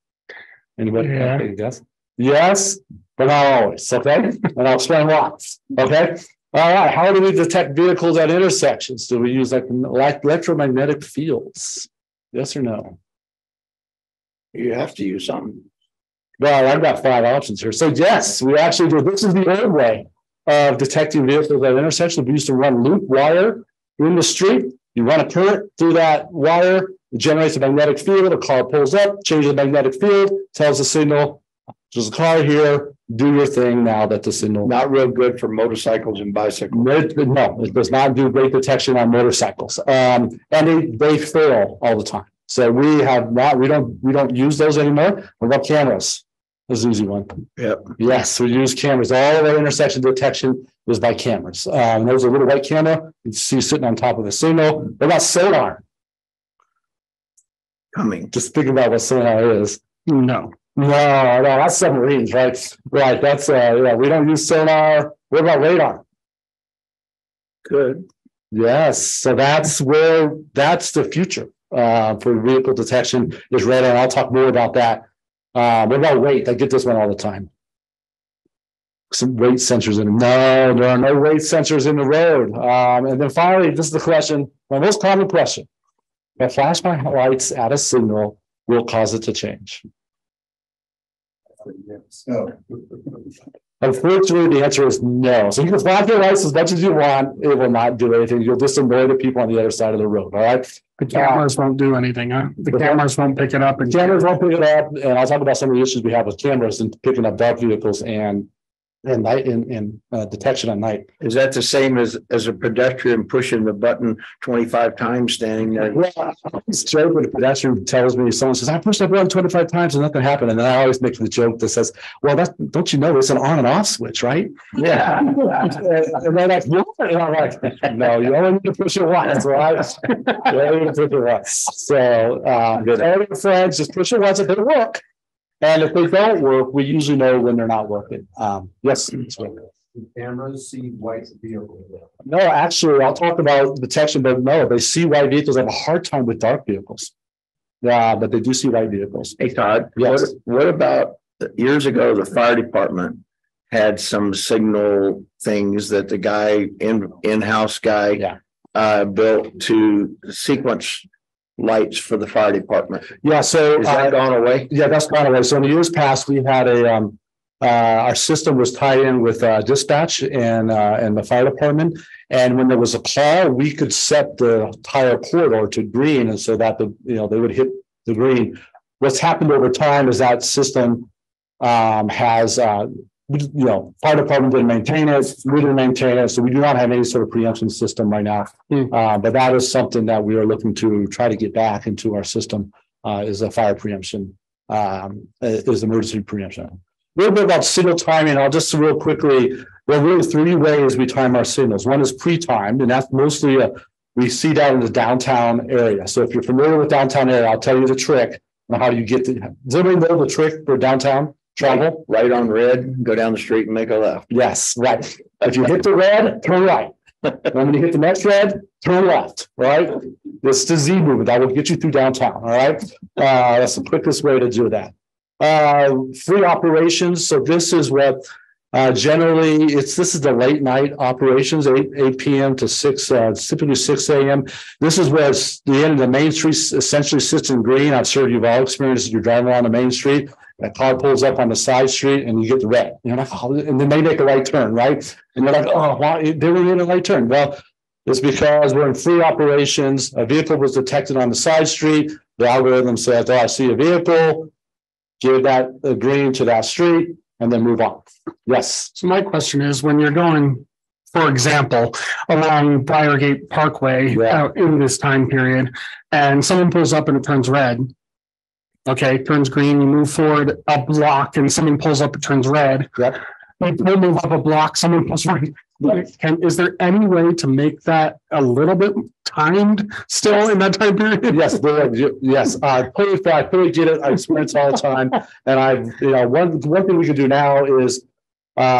Anybody? Yeah. Guess? Yes, but not always. Okay, and I'll explain why. Okay. All right. How do we detect vehicles at intersections? Do we use like electromagnetic fields? Yes or no? You have to use something. Well, I've got 5 options here. So yes, we actually do. This is the old way of detecting vehicles at intersections. We used to run loop wire in the street. You run a current through that wire, it generates a magnetic field. A car pulls up, changes the magnetic field, tells the signal, there's a car here, do your thing now that the signal. Not real good for motorcycles and bicycles. No, it does not do great detection on motorcycles. And they fail all the time. So we don't use those anymore. What about cameras? That's an easy one. Yep. Yes, we use cameras. All of our intersection detection is by cameras. There's a little white camera you see sitting on top of the signal. What about sonar? Coming. Just think about what sonar is. No, that's submarines, right? Right. That's we don't use sonar. What about radar? Good. Yes. So that's the future for vehicle detection is radar. And I'll talk more about that. What about weight? I get this one all the time. Some weight sensors in it. No, there are no weight sensors in the road. And then finally, this is the question, my most common question. If I flash my lights at a signal, will cause it to change? No. Unfortunately, the answer is no. So you can flash your lights as much as you want. It will not do anything. You'll just annoy the people on the other side of the road. All right. The cameras won't do anything, huh? The cameras won't pick it up. The cameras won't pick it up. And I'll talk about some of the issues we have with cameras and picking up dark vehicles and night and detection at night. Is that the same as a pedestrian pushing the button 25 times standing there? Well, I always joke when a pedestrian tells me, someone says, I pushed that button 25 times and nothing happened. And then I always make the joke that says, well, don't you know it's an on and off switch, right? Yeah. And they're like, what? And I'm like, no, you only need to push it once, right? You only need to push it once. So, all friends, just push it once if they work. And if they don't work, we usually know when they're not working. Yes. Cameras see white vehicles. No, actually, I'll talk about detection, but no, they see white vehicles. They have a hard time with dark vehicles. Yeah, but they do see white vehicles. Hey, Todd, yes. What about years ago, the fire department had some signal things that the guy in-house guy built to sequence lights for the fire department. Yeah, so is that gone away? Yeah, that's gone away. So in the years past, we had our system was tied in with dispatch and the fire department. And when there was a call, we could set the entire corridor to green, and so that they would hit the green. What's happened over time is that system has fire department didn't maintain it, we didn't maintain it, so we do not have any sort of preemption system right now. But that is something that we are looking to try to get back into our system is a fire preemption, is emergency preemption. little bit about signal timing. I'll just real quickly, there are really three ways we time our signals. One is pre-timed, and that's mostly we see that in the downtown area. So if you're familiar with downtown area, I'll tell you the trick on how you get to. Does anybody know the trick for downtown travel? Right on red, go down the street and make a left. Yes, right. If you hit the red, turn right. And when you hit the next red, turn left, right? This is the Z movement that will get you through downtown, all right? That's the quickest way to do that. Free operations. So this is what generally this is the late night operations, 8 p.m. to 6, typically 6 a.m. This is where the end of the main street essentially sits in green. I'm sure you've all experienced it. You're driving along the main street. A car pulls up on the side street and you get the red. You're like, oh, and then they make a right turn, right? And you're like, oh, why they were in a right turn? Well, it's because we're in free operations. A vehicle was detected on the side street. The algorithm says, oh, I see a vehicle, give that green to that street, and then move on. Yes. So my question is, when you're going, for example, along Briargate Parkway in this time period, and someone pulls up and it turns red. Okay, turns green, you move forward a block and someone pulls up, it turns red. Yep. We'll move up a block, someone pulls right. Is there any way to make that a little bit timed still in that time period? Yes, yes. I fully get it. I experience all the time. And one thing we can do now is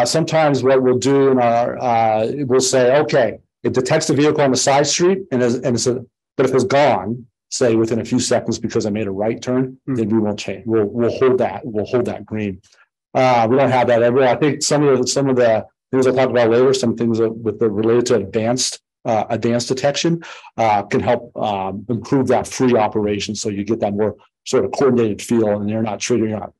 sometimes what we'll do in our we'll say, okay, it detects the vehicle on the side street but if it's gone, say within a few seconds because I made a right turn, then we won't change. We'll hold that. We'll hold that green. We don't have that everywhere. I think some of the things I talked about later, some things related to advanced detection can help improve that free operation. So you get that more sort of coordinated feel, and you're not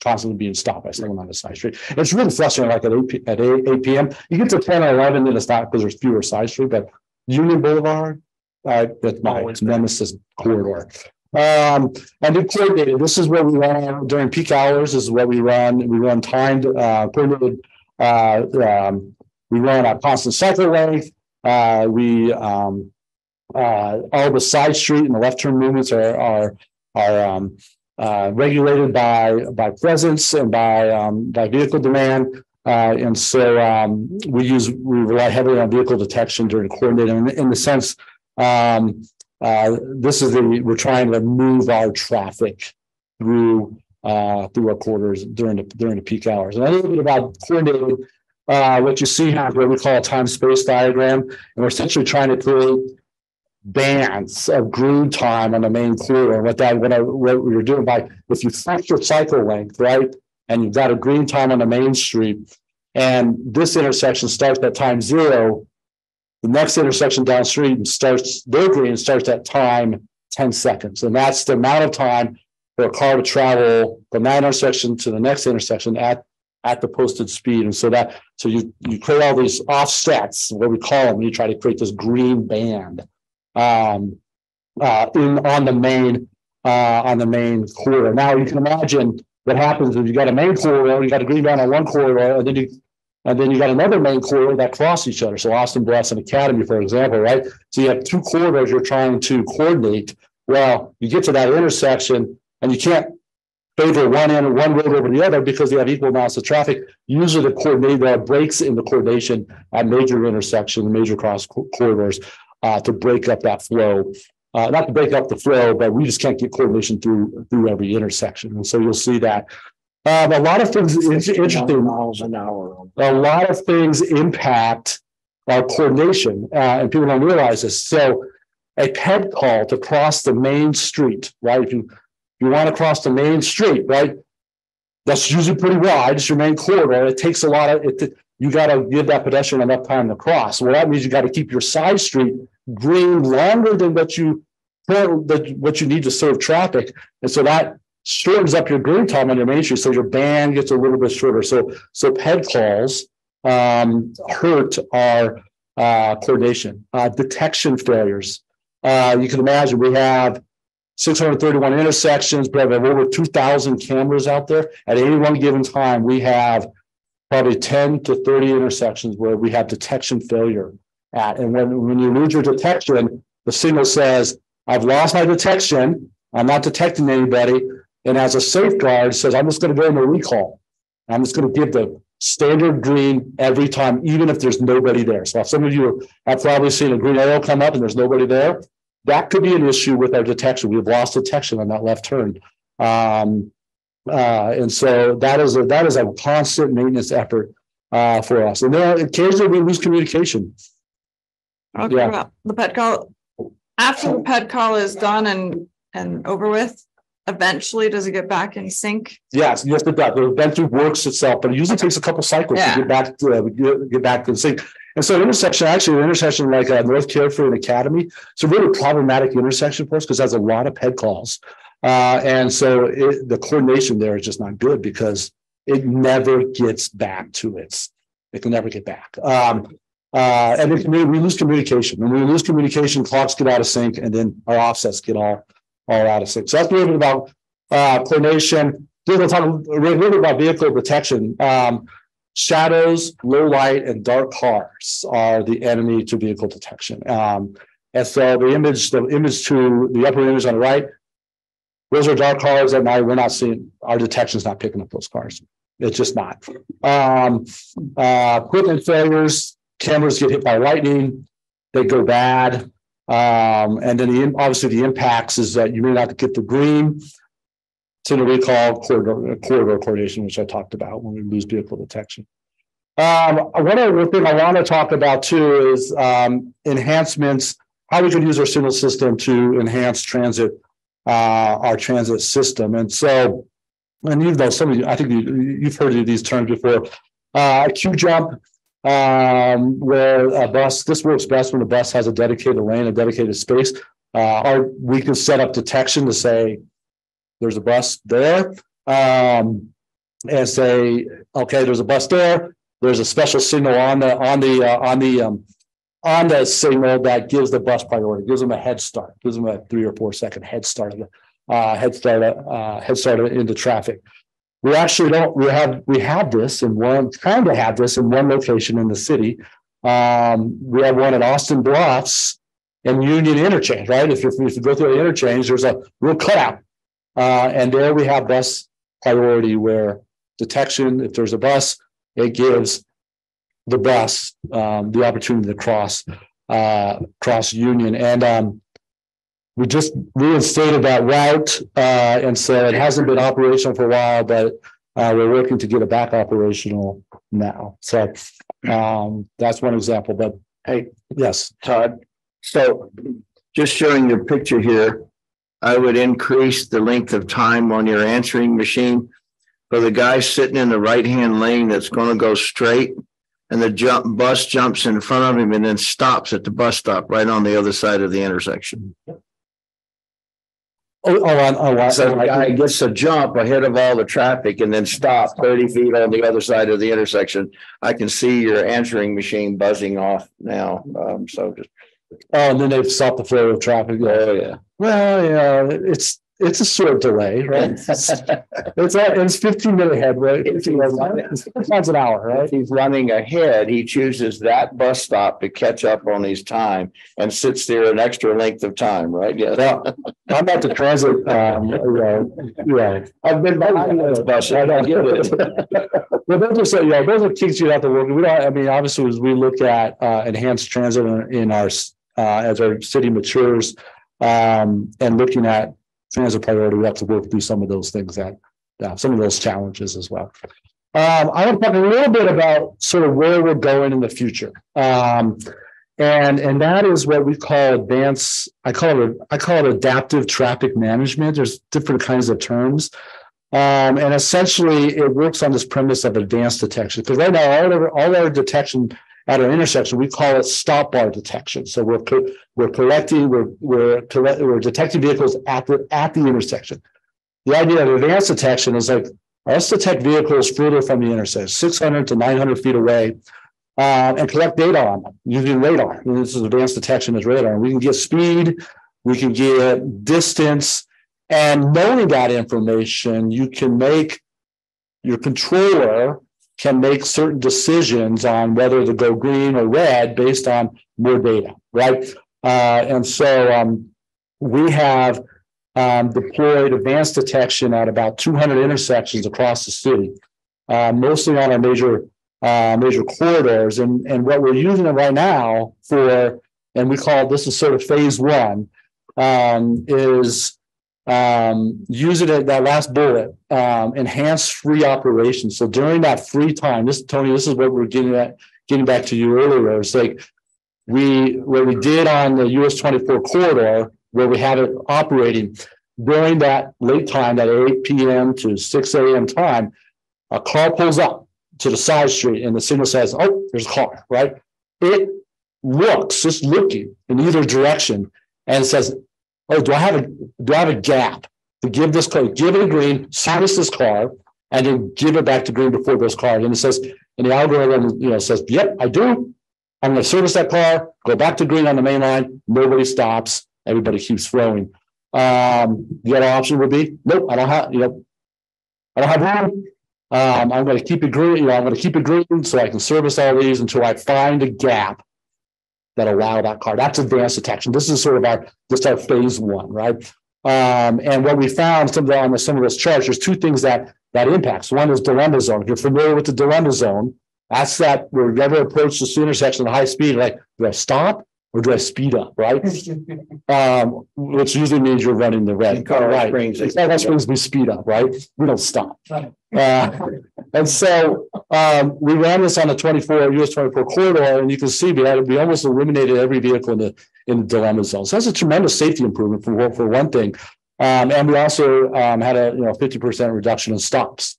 constantly being stopped by someone on the side street. It's really frustrating. Like at 8 p.m., you get to 10 or 11, then it's not because there's fewer side street. But Union Boulevard, that's my nemesis corridor. And it's coordinated. This is what we run during peak hours. This is what we run. We run timed, coordinated. We run a constant cycle length. All the side street and the left turn movements are regulated by presence and by vehicle demand. And so we rely heavily on vehicle detection during coordinating in the sense. We're trying to move our traffic through our corridors during the peak hours. And a little bit about coordinated. What you see here is what we call a time-space diagram, and we're essentially trying to create bands of green time on the main corridor. What we're doing if you flex your cycle length, right, and you've got a green time on the main street, and this intersection starts at time 0. The next intersection downstream their green starts at time 10 seconds. And that's the amount of time for a car to travel from that intersection to the next intersection at the posted speed. And so you create all these offsets, what we call them, when you try to create this green band on the main corridor. Now you can imagine what happens if you got a main corridor, you got a green band on one corridor, and then you got another main corridor that cross each other. So Austin Bless and Academy, for example, right? So you have two corridors you're trying to coordinate. Well, you get to that intersection and you can't favor one end or one road over the other because they have equal amounts of traffic. Usually the coordinator there are breaks in the coordination at major intersections, major cross corridors to break up that flow. Not to break up the flow, but we just can't get coordination through every intersection. And so you'll see that. A lot of things interesting. Miles an hour. A lot of things impact our coordination, and people don't realize this. So, a ped call to cross the main street, right? If you want to cross the main street, right? That's usually pretty wide. It's your main corridor. It takes a lot of it. You got to give that pedestrian enough time to cross. Well, that means you got to keep your side street green longer than what you need to serve traffic, and so that shortens up your green time on your main street, so your band gets a little bit shorter. So ped calls hurt our coordination. Detection failures. You can imagine we have 631 intersections, but we have over 2,000 cameras out there. At any one given time, we have probably 10 to 30 intersections where we have detection failure at. And when you lose your detection, the signal says, I've lost my detection. I'm not detecting anybody. And as a safeguard, says, I'm just going to go into recall. I'm just going to give the standard green every time, even if there's nobody there. So if some of you have probably seen a green arrow come up and there's nobody there, that could be an issue with our detection. We've lost detection on that left turn. And so that is a constant maintenance effort for us. And then occasionally we lose communication. Okay, well, the pet call, after the pet call is done and over with, eventually does it get back in sync? Yes, it does. The event works itself, but it usually takes a couple cycles to get back to sync. And so an intersection like North Carefree and Academy, it's a really problematic intersection for us because it has a lot of ped calls. And so the coordination there is just not good because it never gets back to it can never get back. And then we lose communication. When we lose communication, clocks get out of sync, and then our offsets get all out of sync. So that's a little bit about coordination. We'll talk a little bit about vehicle detection. Shadows, low light, and dark cars are the enemy to vehicle detection. And so the image to the upper image on the right, those are dark cars at night. We're not seeing, our detection is not picking up those cars. It's just not. Equipment failures, cameras get hit by lightning, they go bad. And then obviously the impacts is that you may not get the green. It's in a recall corridor coordination, which I talked about when we lose vehicle detection. One other thing I want to talk about too is enhancements, how we can use our signal system to enhance transit, our transit system. And so, and you know, some of you, I think you've heard of these terms before. Queue jump, where a bus, this works best when the bus has a dedicated lane, a dedicated space. We can set up detection to say, there's a bus there, and say, okay, there's a bus there. There's a special signal on the signal that gives the bus priority, gives them a head start, gives them a 3 or 4 second head start into traffic. We actually don't. We have this in one location in the city. We have one at Austin Bluffs and Union Interchange. Right, if you go through the interchange, there's a real cutout. And there we have bus priority where detection, if there's a bus, it gives the bus the opportunity to cross Union. And we just reinstated that route. And so it hasn't been operational for a while, but we're working to get it back operational now. So that's one example. But hey, yes, Todd. So just showing your picture here, I would increase the length of time on your answering machine for the guy sitting in the right-hand lane that's going to go straight, and the bus jumps in front of him and then stops at the bus stop right on the other side of the intersection. So the guy gets a jump ahead of all the traffic and then stop 30 feet on the other side of the intersection. I can see your answering machine buzzing off now. And then they've stopped the flow of traffic. Oh yeah. Well, yeah, it's a short delay, right? it's 15-minute headway. 15 miles an hour, right? If he's running ahead, he chooses that bus stop to catch up on his time and sits there an extra length of time, right? Yeah. Well, I'm at the transit. I've been behind those buses. I don't get it. Well, those are kinks you have to work. We don't. I mean, obviously, as we look at enhanced transit in our as our city matures, and looking at transit priority, we have to work through some of those things some of those challenges as well. I want to talk a little bit about sort of where we're going in the future. And that is what we call advanced, I call it adaptive traffic management. There's different kinds of terms. And essentially it works on this premise of advanced detection. Because right now, all our detection at our intersection, we call it stop bar detection. So we're detecting vehicles at the intersection. The idea of advanced detection is like, let's detect vehicles further from the intersection, 600 to 900 feet away, and collect data on them using radar. And this is advanced detection as radar. And we can get speed, we can get distance, and knowing that information, your controller can make certain decisions on whether to go green or red based on more data, right? And so we have deployed advanced detection at about 200 intersections across the city. mostly on our major corridors. And what we're using it right now for, and we call it, this is sort of phase one, is using it, that last bullet, enhanced free operations. So during that free time, Tony, this is what we're getting back to you earlier. It's like what we did on the US 24 corridor, where we had it operating during that late time, that 8 p.m. to 6 a.m. time, a car pulls up to the side street and the signal says, oh, there's a car, right? It looks, just looking in either direction, and says, oh, do I have a gap to give this car, give it a green, service this car, and then give it back to green before those cars? And it says, and the algorithm, says, yep, I do. I'm going to service that car, go back to green on the main line. Nobody stops. Everybody keeps flowing. The other option would be, nope, I don't have room. I'm going to keep it green. I'm going to keep it green so I can service all these until I find a gap that allow that car. That's advanced detection. This is sort of our phase one, right? And what we found on some of those charts, there's two things that impacts. One is dilemma zone. If you're familiar with the dilemma zone, that's that where you ever approach this intersection at high speed, like, do I stop or do I speed up, right? Which usually means you're running the red car, right? That brings me speed up, right? We don't stop. And so we ran this on the US 24 corridor, and you can see we almost eliminated every vehicle in the dilemma zone. So that's a tremendous safety improvement for one thing. And we also had a 50% reduction in stops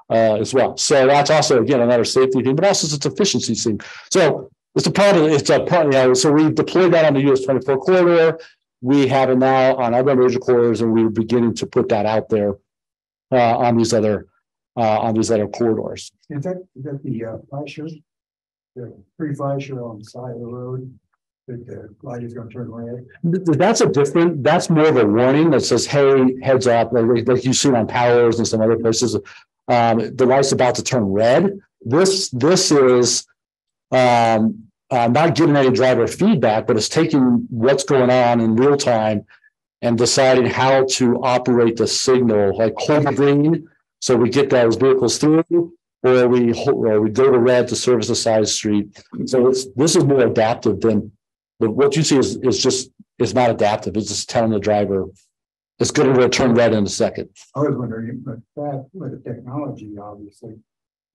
as well. So that's also, again, another safety thing, but also it's an efficiency thing. So so we deployed that on the US 24 corridor. We have it now on other major corridors, and we're beginning to put that out there on these other corridors. Is that the flasher, the pre-flasher on the side of the road? That the light is going to turn red. That's more of a warning that says, hey, heads up, like you see on Powers and some other places. The light's about to turn red. This is not giving any driver feedback, but it's taking what's going on in real time and deciding how to operate the signal, like hold the green so we get those vehicles through, or we go to red to service the side street. So this is more adaptive than. But what you see is not adaptive. It's just telling the driver it's going to turn red in a second. I was wondering, but that with the technology, obviously,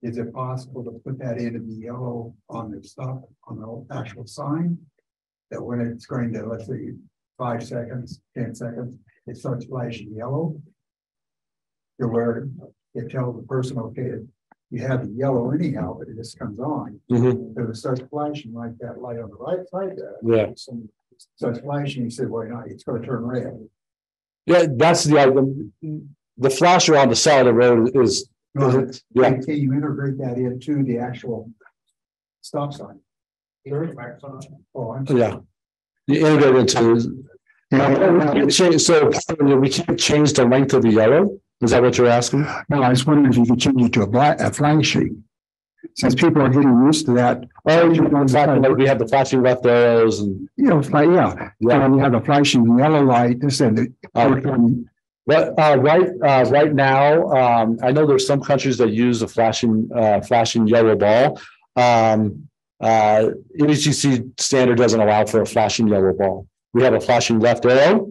is it possible to put that into the yellow on the stop on the actual sign? That when it's going to, let's say, 5 seconds, 10 seconds, it starts flashing yellow. To where it tells the person, okay, you have the yellow anyhow, but it just comes on. So it starts flashing like that light on the right side there. Yeah. So it's flashing. You said, why not? It's going to turn red. Yeah, that's the flasher on the side of the road is. Yeah. Can you integrate that into the actual stop sign? Oh, I'm sorry. Yeah. You integrate into. So we can't change the length of the yellow. Is that what you're asking? No, I was wondering if you could change it to a flag sheet. Since people are getting used to that. Oh, like we have the flashing left arrows and. It's like, yeah. And you have the flashing yellow light. Right now, I know there's some countries that use a flashing yellow ball. NECC standard doesn't allow for a flashing yellow ball. We have a flashing left arrow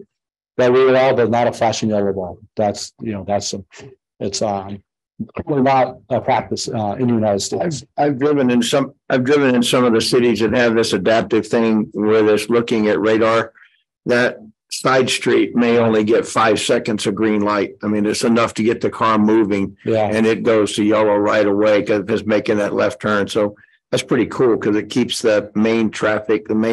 that we allow, but not a flashing yellow ball. It's probably not a practice in the United States. I've driven in some of the cities that have this adaptive thing where it's looking at radar. That side street may only get 5 seconds of green light. I mean, it's enough to get the car moving, and it goes to yellow right away because it's making that left turn. So that's pretty cool because it keeps the main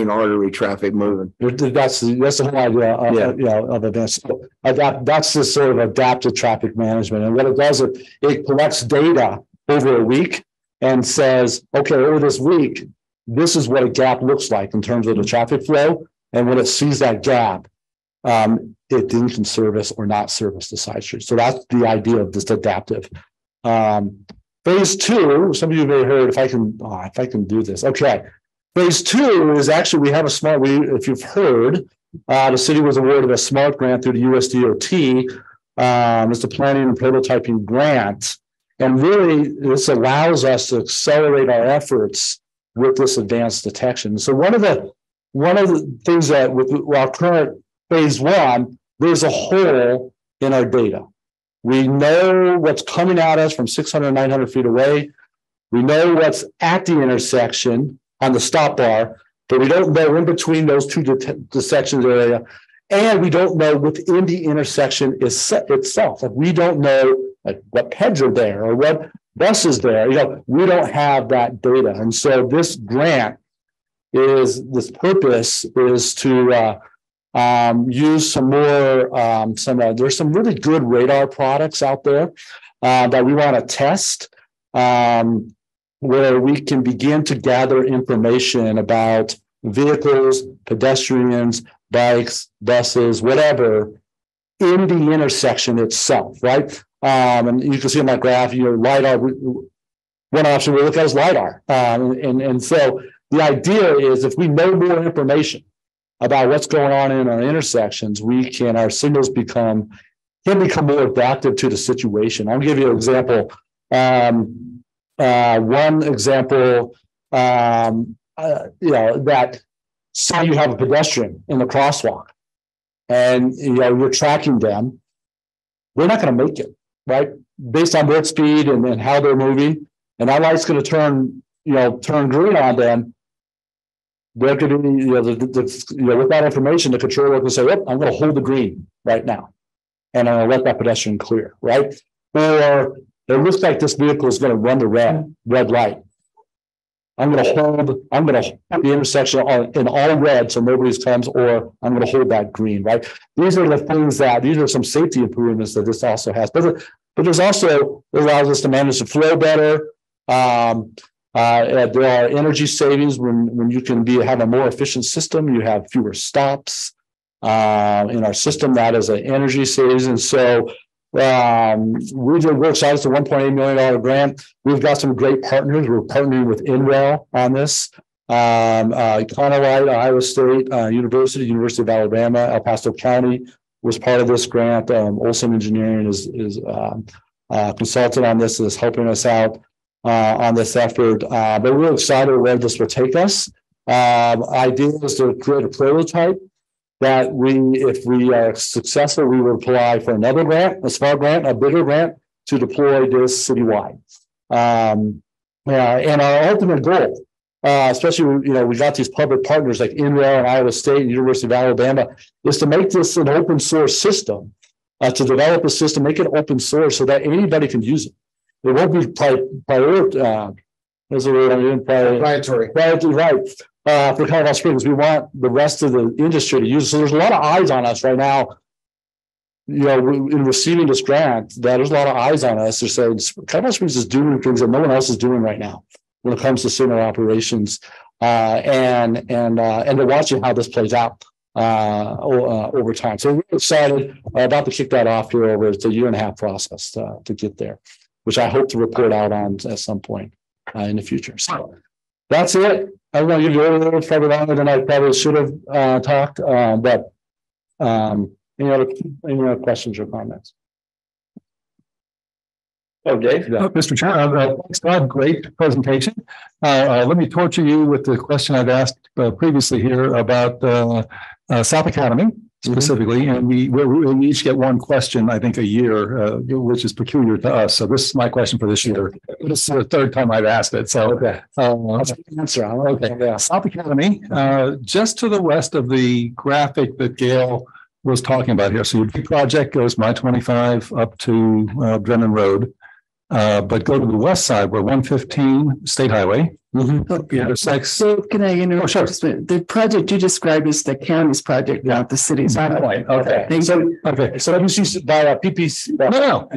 artery traffic moving. That's the whole idea of events. That's the sort of adaptive traffic management. And what it does is it collects data over a week and says, okay, over this week, this is what a gap looks like in terms of the traffic flow. And when it sees that gap, it then can service or not service the side street. So that's the idea of this adaptive. Phase 2, some of you may have heard, if I can do this. Okay. Phase 2 is actually, we have if you've heard, the city was awarded a SMART grant through the USDOT. It's the planning and prototyping grant. And really, this allows us to accelerate our efforts with this advanced detection. So one of the things that with our current phase one, there's a hole in our data. We know what's coming at us from 600, 900 feet away. We know what's at the intersection on the stop bar, but we don't know in between those two intersections area. And we don't know within the intersection itself. Like we don't know like what PEDs are there or what bus is there. We don't have that data. And so this purpose is to use some more, there's some really good radar products out there that we want to test where we can begin to gather information about vehicles, pedestrians, bikes, buses, whatever, in the intersection itself, right? And you can see on my graph, LiDAR, one option we look at is LiDAR. And so the idea is if we know more information about what's going on in our intersections, our signals can become more adaptive to the situation. I'll give you an example. One example, that say you have a pedestrian in the crosswalk and you're tracking them, we're not going to make it, right? Based on their speed and how they're moving, and that light's going to turn green on them. There could be, with that information, the controller can say, "Oh, I'm going to hold the green right now, and I'm going to let that pedestrian clear," right? Or it looks like this vehicle is going to run the red light. I'm going to hold the intersection in all red so nobody comes, or I'm going to hold that green, right? These are the things these are some safety improvements that this also has. But there's also, it allows us to manage the flow better. There are energy savings when you can have a more efficient system, you have fewer stops in our system. That is an energy savings. And so we're excited. It's a $1.8 million grant. We've got some great partners. We're partnering with INREL on this. Econoline, Iowa State University of Alabama, El Paso County was part of this grant. Olson Engineering is consultant on this, is helping us out on this effort. But we're excited where this will take us. Idea is to create a prototype that if we are successful, we will apply for another grant, a small grant, a bigger grant to deploy this citywide. And our ultimate goal, especially, we got these public partners like INREL and Iowa State and University of Alabama, is to make this an open source system, to develop a system, make it open source so that anybody can use it. It won't be proprietary, right? For Colorado Springs, we want the rest of the industry to use it. So there's a lot of eyes on us right now. In receiving this grant, there's a lot of eyes on us. They're saying Colorado Springs is doing things that no one else is doing right now when it comes to signal operations, and they're watching how this plays out over time. So we're excited about to kick that off here over. It's a 1.5-year process to get there, which I hope to report out on at some point in the future. So that's it. I want to give you a little probably longer than I probably should have talked. But any other questions or comments? Oh, Dave. Mr. Chair, thanks, Todd. Great presentation. Let me torture you with the question I've asked previously here about South Academy specifically, and we each get one question, I think, a year, which is peculiar to us. So this is my question for this year. This is the third time I've asked it. So answer. Okay. South Academy, just to the west of the graphic that Gail was talking about here. So your big project goes I-25 up to Brennan Road. But go to the west side where 115 State Highway. So can I interrupt? Oh, sure. The project you described is the county's project, not the city's. Okay. So let me see by PPC. No.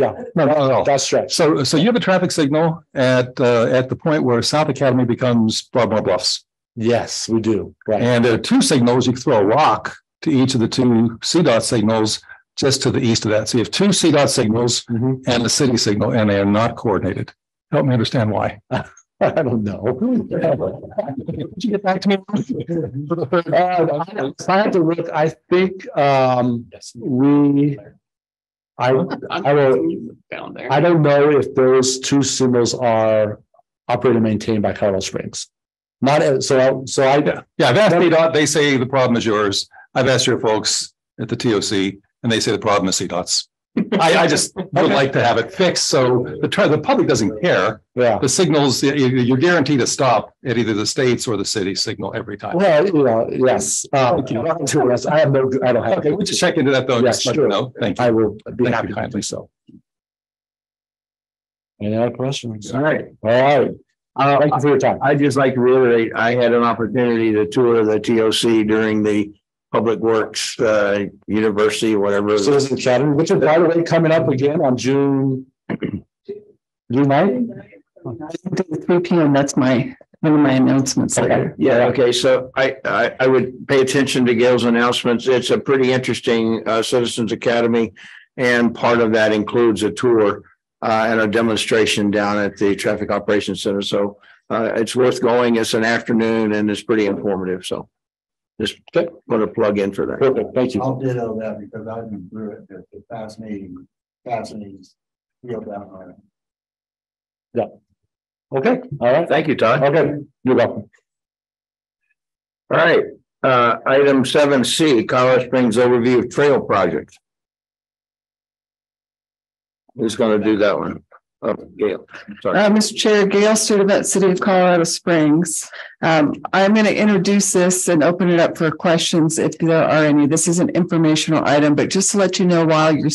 That's right. So you have a traffic signal at the point where South Academy becomes Broadmoor Bluffs. Yes, we do. Right. And there are two signals. You can throw a rock to each of the two CDOT signals just to the east of that. So you have two CDOT signals and a city signal, and they are not coordinated. Help me understand why. I don't know. Could you get back to me? If I have to look, I think I will, Down there. I don't know if those two signals are operated and maintained by Colorado Springs. Not, so I, Yeah, I've asked CDOT, they say the problem is yours. I've asked your folks at the TOC and they say the problem is CDOT's. I just would like to have it fixed, so the public doesn't care. yeah. The signals, you're guaranteed to stop at either the state's or the city signal every time. Well, yes. I have no, I don't have. Okay, we'll just check into that though. Yeah, Just let me sure. know. Thank you. I will be Thank happy you to do kindly. so. Any other questions? All right. Thank you for your time. I'd just like to reiterate, I had an opportunity to tour the TOC during the Public Works University, whatever. Citizen Academy, which is by the way coming up again on June 9th. 3 p.m. That's one of my announcements later. Yeah, okay, so I would pay attention to Gail's announcements. It's a pretty interesting Citizens Academy. And part of that includes a tour and a demonstration down at the Traffic Operations Center. So it's worth going. It's an afternoon and it's pretty informative. So just want to plug in for that. Perfect, thank you. I'll ditto that because I've been through it. It's fascinating field down there. Yeah. Okay, all right. Thank you, Todd. Okay, you're welcome. All right, item 7C, Colorado Springs overview of trail project. Who's going to do that one? Oh, Gail. Sorry. Mr. Chair, Gail Sturdivant, City of Colorado Springs. I'm going to introduce this and open it up for questions if there are any. This is an informational item, but just to let you know while you're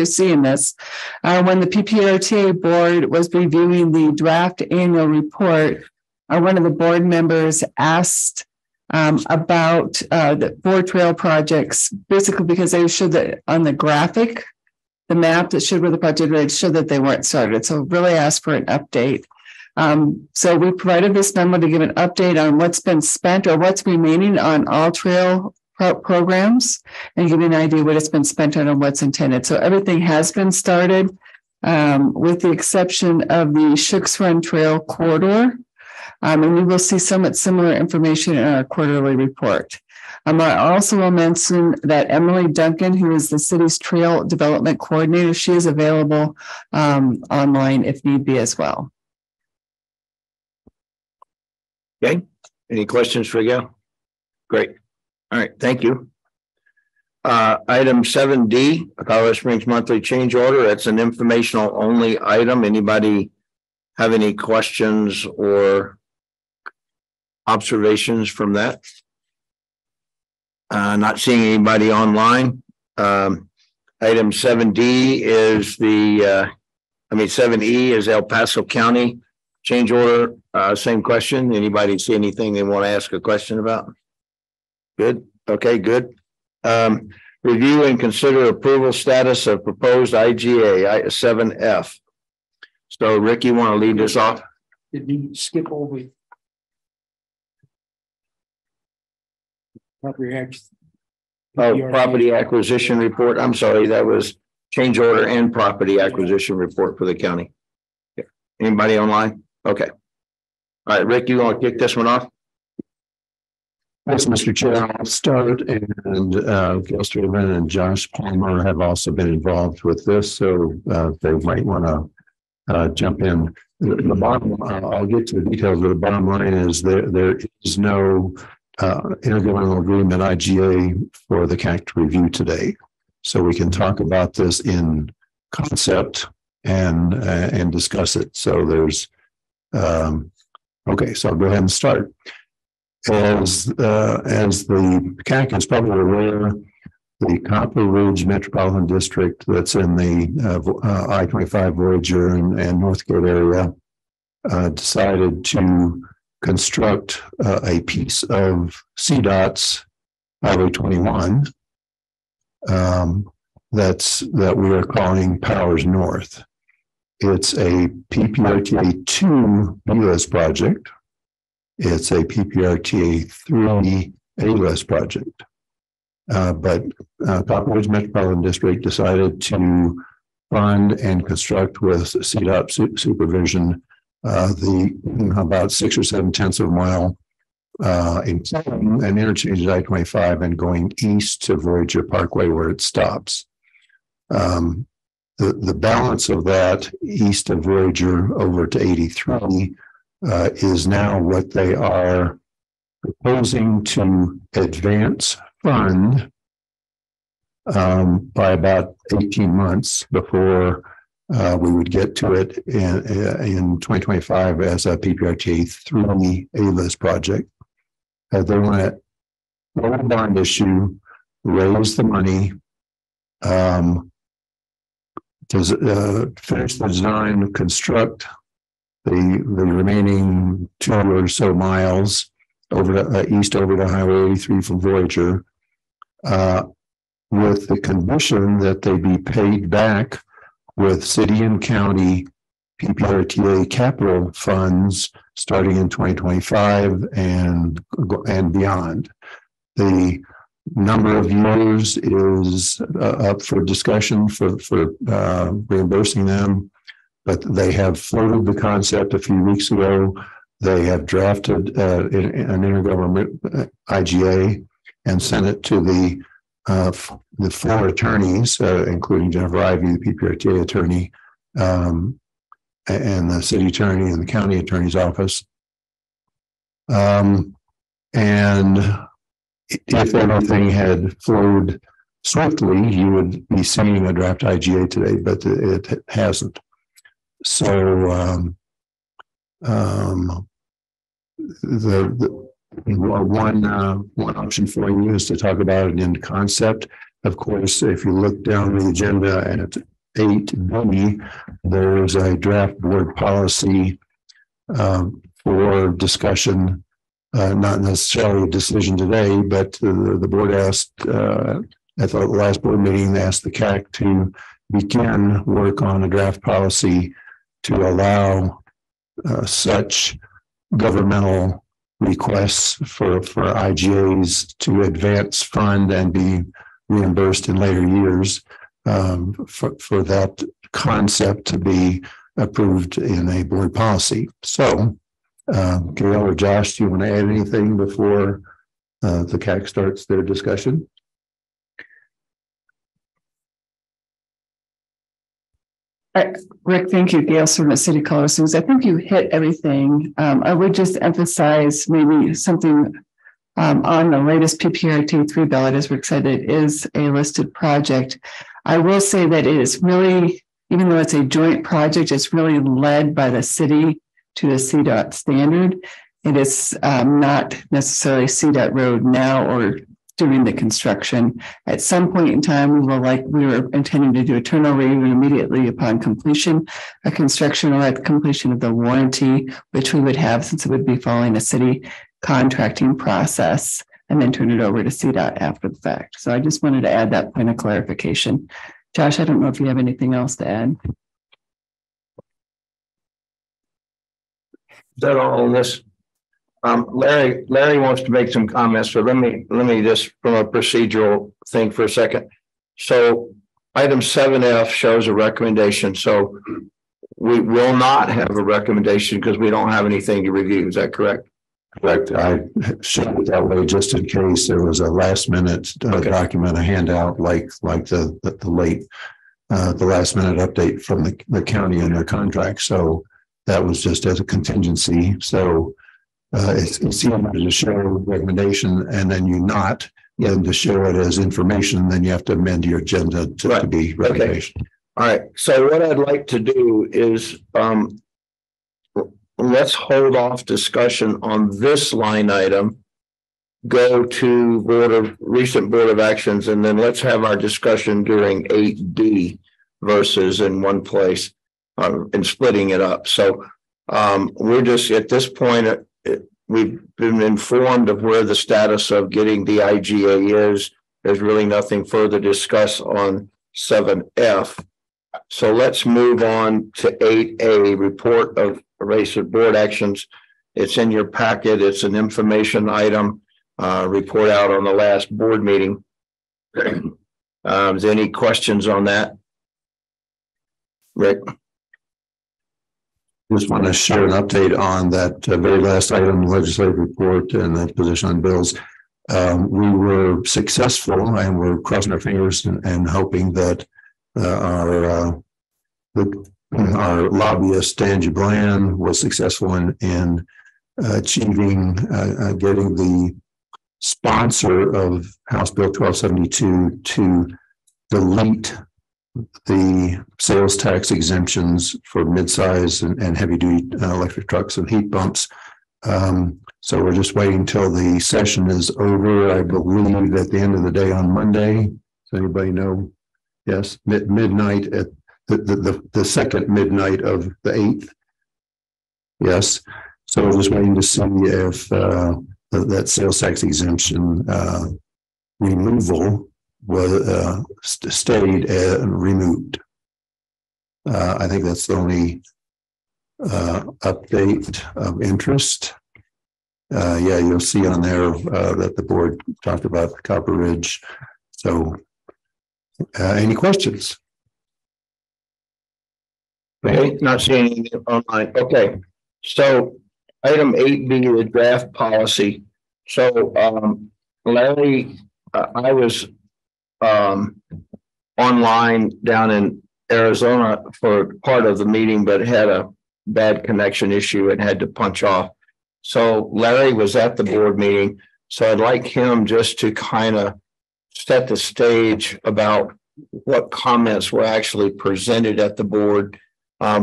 seeing this, when the PPRTA board was reviewing the draft annual report, one of the board members asked about the 4 trail projects, basically because they showed that on the graphic, the map that showed where the project was showed that they weren't started. So really asked for an update. So we provided this memo to give an update on what's been spent or what's remaining on all trail programs and give you an idea what it's been spent on and what's intended. So everything has been started with the exception of the Shooks Run Trail corridor. And we will see somewhat similar information in our quarterly report. I also will mention that Emily Duncan, who is the city's trail development coordinator, she is available online if need be as well. Okay, any questions for Gail? Great. All right, thank you. Item 7D, Colorado Springs monthly change order. That's an informational only item. Anybody have any questions or observations from that? Not seeing anybody online. Item 7D is 7E is El Paso County change order. Same question. Anybody see anything they want to ask a question about? Good. Okay, good. Review and consider approval status of proposed IGA 7F. So Rick, you want to lead this off? Did you skip over? Property acquisition report. I'm sorry, that was change order and property acquisition report for the county. Anybody online? Okay. All right, Rick, you want to kick this one off? Thanks, Mr. Chair. I'll start, and Gail Sturdivant and Josh Palmer have also been involved with this, so they might want to jump in. The bottom, I'll get to the details, but the bottom line is there is no intergovernmental agreement IGA for the CAC to review today. So we can talk about this in concept and discuss it. So there's okay, so I'll go ahead and start. As the CAC is probably aware, the Copper Ridge Metropolitan District that's in the I-25 Voyager and Northgate area decided to construct a piece of CDOT's Highway 21 that we are calling Powers North. It's a PPRTA 2 B-list project. It's a PPRTA 3 A-list project. But Copper Ridge Metropolitan District decided to fund and construct with CDOT supervision the about 6 or 7 tenths of a mile in an interchange at I-25 and going east to Voyager Parkway where it stops. the balance of that east of Voyager over to 83 is now what they are proposing to advance fund by about 18 months before we would get to it in 2025 as a PPRTA 3 A-list project. They want to hold a bond issue, raise the money, finish the design, construct the remaining 2 or so miles over east over to Highway 83 from Voyager, with the condition that they be paid back with city and county PPRTA capital funds starting in 2025 and beyond. The number of years is up for discussion for reimbursing them, but they have floated the concept a few weeks ago. They have drafted an intergovernment IGA and sent it to the 4 attorneys, including Jennifer Ivey, the PPRTA attorney, and the city attorney and the county attorney's office. And if everything had flowed swiftly, you would be seeing a draft IGA today, but it hasn't. So one option for you is to talk about it in concept. Of course, if you look down the agenda at 8B, there's a draft board policy for discussion, not necessarily a decision today, but the board asked at the last board meeting, they asked the CAC to begin work on a draft policy to allow such governmental requests for IGAs to advance fund and be reimbursed in later years, for that concept to be approved in a board policy. So, Gail or Josh, do you want to add anything before the CAC starts their discussion? Rick, thank you. Gail from City Color Suits. I think you hit everything. I would just emphasize maybe something on the latest PPRTA 3 ballot, as Rick said, it is a listed project. I will say that it is really, even though it's a joint project, it's really led by the city to the CDOT standard. It is not necessarily CDOT road now or during the construction. At some point in time, we were intending to do a turnover even immediately upon completion of construction or at the completion of the warranty, which we would have since it would be following a city contracting process, and then turn it over to CDOT after the fact. So I just wanted to add that point of clarification. Josh, I don't know if you have anything else to add. Is that all on this? Larry wants to make some comments, so let me just from a procedural thing for a second. So item 7F shows a recommendation. So we will not have a recommendation because we don't have anything to review. Is that correct? Correct. I showed it that way just in case there was a last minute document, a handout like the last minute update from the county and their contract. So that was just as a contingency. So it's easier to show recommendation and then you not, and to show it as information, then you have to amend your agenda to be recommendation. Okay. All right. So what I'd like to do is let's hold off discussion on this line item, go to recent board of actions, and then let's have our discussion during 8D versus in one place and splitting it up. So we're just at this point, we've been informed of where the status of getting the IGA is. There's really nothing further to discuss on 7F. So let's move on to 8A, report of recent board actions. It's in your packet. It's an information item, report out on the last board meeting. Is there any questions on that? Rick? Just want to share an update on that very last item, legislative report and the position on bills. We were successful and we're crossing our fingers and hoping that our our lobbyist, Angie Bland, was successful in achieving, getting the sponsor of House Bill 1272 to delete the sales tax exemptions for midsize and heavy duty electric trucks and heat pumps. So we're just waiting till the session is over. I believe at the end of the day on Monday. Does anybody know? Yes, midnight at the second midnight of the 8th. Yes. So we're just waiting to see if that sales tax exemption removal was stayed and removed. I think that's the only update of interest. Yeah, you'll see on there that the board talked about Copper Ridge. So any questions? Okay, not seeing anything online. Okay, so item 8B, the draft policy. So Larry, I was online down in Arizona for part of the meeting, but had a bad connection issue and had to punch off. So Larry was at the board meeting. So I'd like him just to kind of set the stage about what comments were actually presented at the board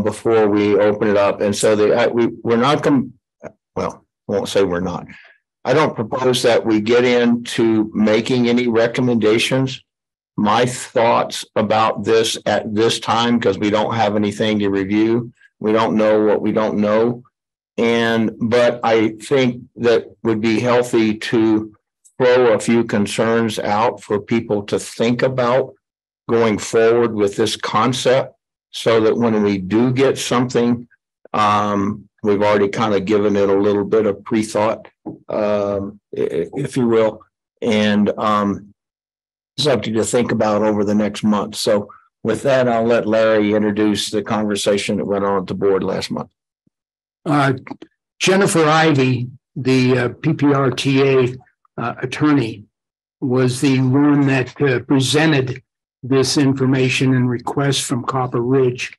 before we open it up. And so we're not going to, well, I won't say we're not. I don't propose that we get into making any recommendations. My thoughts about this at this time, because we don't have anything to review. We don't know what we don't know. But I think that would be healthy to throw a few concerns out for people to think about going forward with this concept, so that when we do get something, we've already kind of given it a little bit of pre-thought, if you will, and something to think about over the next month. So with that, I'll let Larry introduce the conversation that went on at the board last month. Jennifer Ivey, the PPRTA attorney, was the one that presented this information and request from Copper Ridge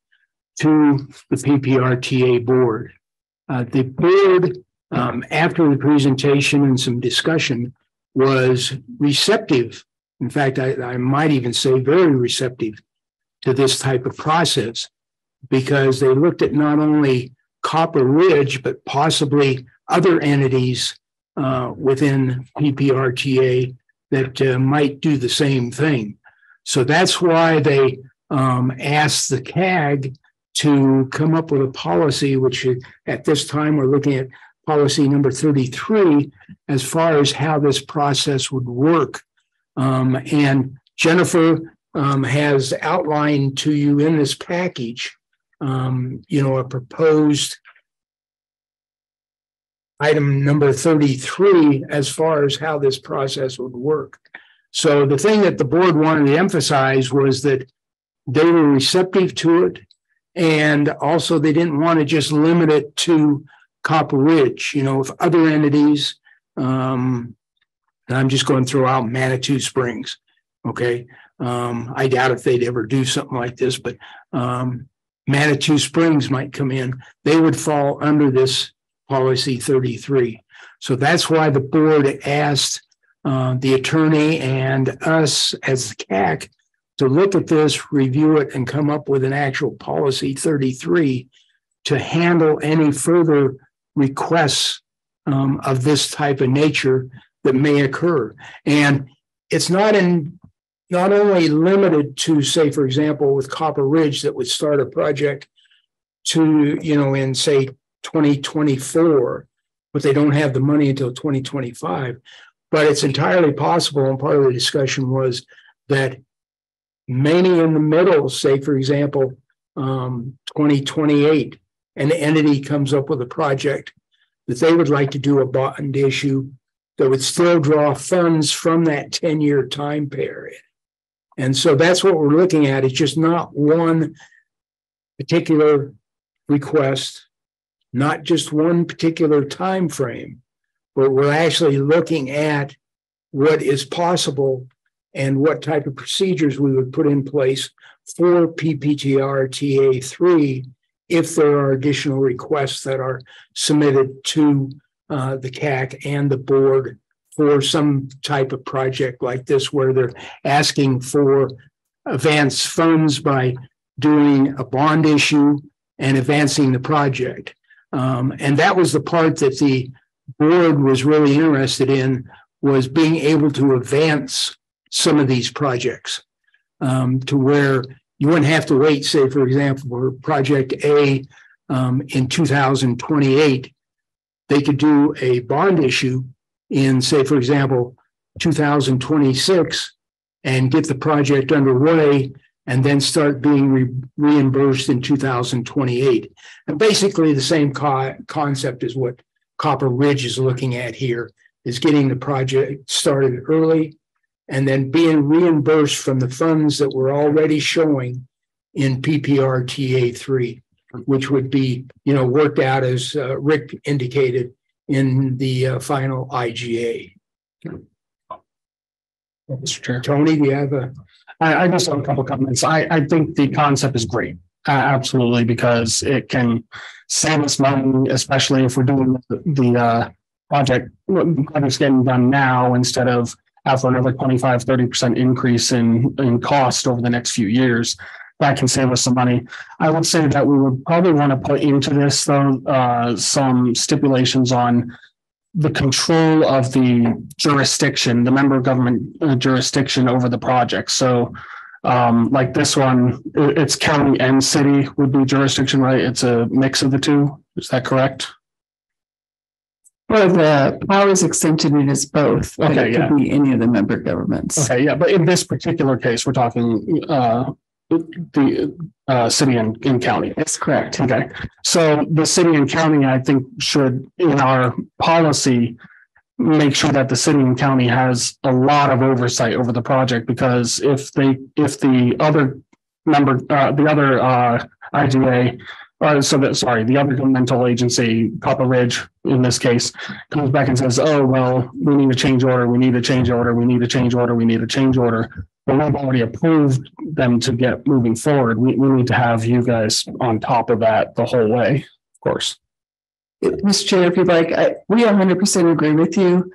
to the PPRTA board. The board, after the presentation and some discussion, was receptive. In fact, I might even say very receptive to this type of process, because they looked at not only Copper Ridge, but possibly other entities within PPRTA that might do the same thing. So that's why they asked the CAG to come up with a policy, which at this time we're looking at policy number 33, as far as how this process would work. And Jennifer has outlined to you in this package, a proposed item number 33 as far as how this process would work. So the thing that the board wanted to emphasize was that they were receptive to it, and also they didn't want to just limit it to Copper Ridge. If other entities, and I'm just going to throw out Manitou Springs, okay? I doubt if they'd ever do something like this, but Manitou Springs might come in. They would fall under this policy 33. So that's why the board asked the attorney and us as the CAC to look at this, review it, and come up with an actual policy 33 to handle any further requests of this type of nature that may occur. And it's not only limited to, say, for example, with Copper Ridge, that would start a project to, in say 2024, but they don't have the money until 2025. But it's entirely possible, and part of the discussion was that many in the middle, say, for example, 2028, an entity comes up with a project that they would like to do a bond issue that would still draw funds from that 10-year time period. And so that's what we're looking at. It's just not one particular request, not just one particular time frame, but we're actually looking at what is possible and what type of procedures we would put in place for PPRTA 3 if there are additional requests that are submitted to the CAC and the board for some type of project like this, where they're asking for advance funds by doing a bond issue and advancing the project. And that was the part that the board was really interested in, was being able to advance some of these projects to where you wouldn't have to wait, say, for example, for project A in 2028, they could do a bond issue in, say, for example, 2026 and get the project underway and then start being reimbursed in 2028. And basically the same concept is what Copper Ridge is looking at here, is getting the project started early and then being reimbursed from the funds that were already showing in PPRTA 3, which would be, worked out as Rick indicated in the final IGA. Mr. Chair. Tony, do you have a? I just have a couple of comments. I think the concept is great. Absolutely, because it can save us money, especially if we're doing the project's getting done now instead of after another 25-30% increase in cost over the next few years. That can save us some money. I would say that we would probably want to put into this, though, some stipulations on the control of the jurisdiction, the member government jurisdiction over the project. So like this one, it's county and city would be jurisdiction, right? It's a mix of the two. Is that correct? Well, the powers extension is both, but okay, it could be any of the member governments. Okay, yeah, but in this particular case, we're talking the city and county. That's correct. Okay, so the city and county, I think, should in our policy make sure that the city and county has a lot of oversight over the project, because if the other member, the other IGA, the other governmental agency, Copper Ridge in this case, comes back and says, oh, well, we need a change order, we need a change order, we need a change order, we need a change order. But we've already approved them to get moving forward. We need to have you guys on top of that the whole way, of course. Mr. Chair, if you'd like, we 100% agree with you,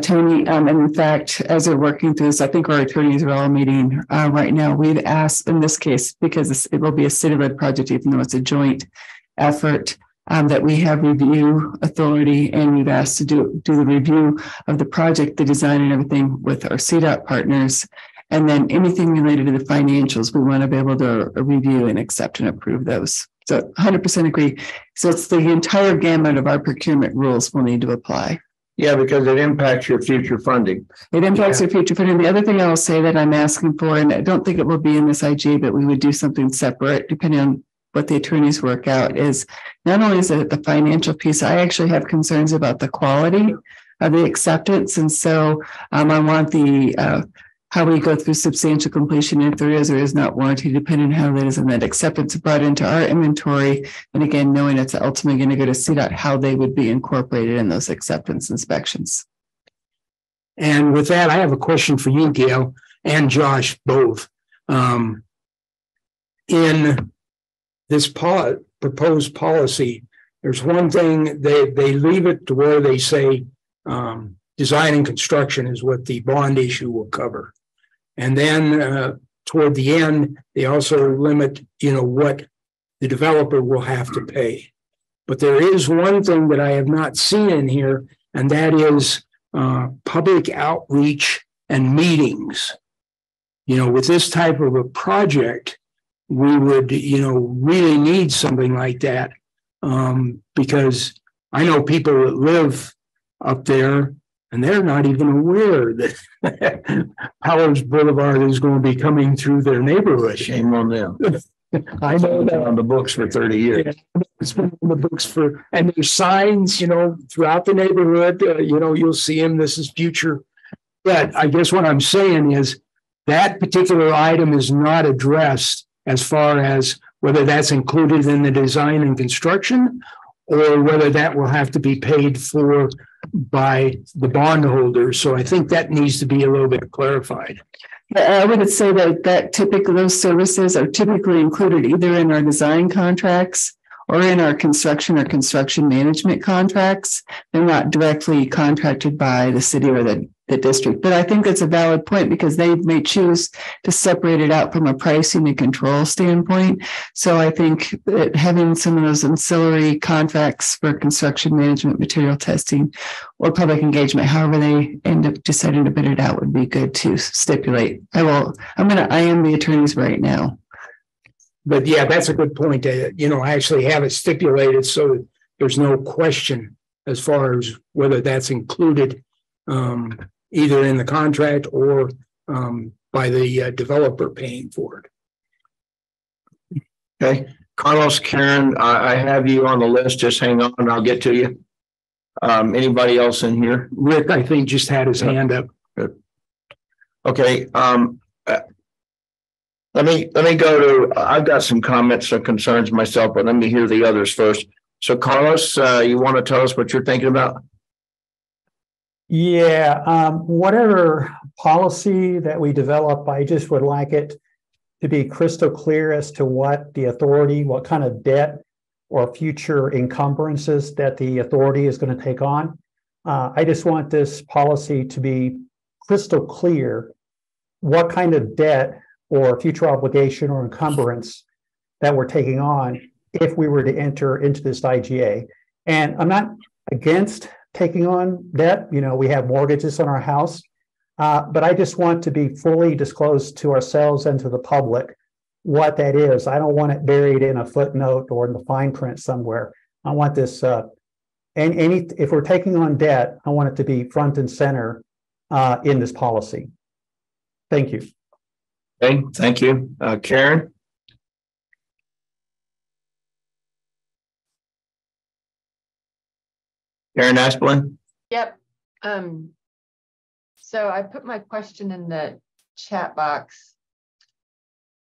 Tony. And in fact, as we're working through this, I think our attorneys are all meeting right now. We've asked in this case, because it will be a city-led project, even though it's a joint effort, that we have review authority, and we've asked to do the review of the project, the design and everything with our CDOT partners. And then anything related to the financials, we want to be able to review and accept and approve those. So 100% agree. So it's the entire gamut of our procurement rules we'll need to apply. Yeah, because it impacts your future funding. It impacts your future funding. The other thing I will say that I'm asking for, and I don't think it will be in this IG, but we would do something separate depending on what the attorneys work out, is not only is it the financial piece, I actually have concerns about the quality of the acceptance. And so I want the how we go through substantial completion, if there is or is not warranty, depending on how that is, and that acceptance brought into our inventory. And again, knowing it's ultimately going to go to CDOT, how they would be incorporated in those acceptance inspections. And with that, I have a question for you, Gail, and Josh, both. In this proposed policy, there's one thing, they leave it to where they say design and construction is what the bond issue will cover. And then toward the end, they also limit, what the developer will have to pay. But there is one thing that I have not seen in here, and that is public outreach and meetings. With this type of a project, we would, really need something like that, because I know people that live up there, and they're not even aware that Powers Boulevard is going to be coming through their neighborhood. Shame on them. I know that on the books for 30 years. Yeah, it's been on the books and there's signs, throughout the neighborhood. You'll see them. This is future. But I guess what I'm saying is that particular item is not addressed as far as whether that's included in the design and construction, or whether that will have to be paid for by the bondholder. So I think that needs to be a little bit clarified. I would say that typically those services are typically included either in our design contracts or in our construction or construction management contracts. They're not directly contracted by the city or the district. But I think that's a valid point because they may choose to separate it out from a pricing and control standpoint. So I think that having some of those ancillary contracts for construction management, material testing, or public engagement, however they end up deciding to bid it out, would be good to stipulate. I am the attorneys right now. But yeah, that's a good point. I actually have it stipulated so that there's no question as far as whether that's included either in the contract or by the developer paying for it. Okay, Carlos, Karen, I have you on the list. Just hang on, I'll get to you. Anybody else in here? Rick, I think, just had his hand up. Good. Okay. Let me go to. I've got some comments or concerns myself, but let me hear the others first. So, Carlos, you want to tell us what you're thinking about? Yeah, whatever policy that we develop, I just would like it to be crystal clear as to what the authority, what kind of debt or future encumbrances that the authority is going to take on. I just want this policy to be crystal clear what kind of debt or future obligation or encumbrance that we're taking on if we were to enter into this IGA. And I'm not against taking on debt. We have mortgages on our house, but I just want to be fully disclosed to ourselves and to the public what that is. I don't want it buried in a footnote or in the fine print somewhere. I want this, if we're taking on debt, I want it to be front and center in this policy. Thank you. Okay, thank you. Karen? Karen Asplin? Yep. So I put my question in the chat box.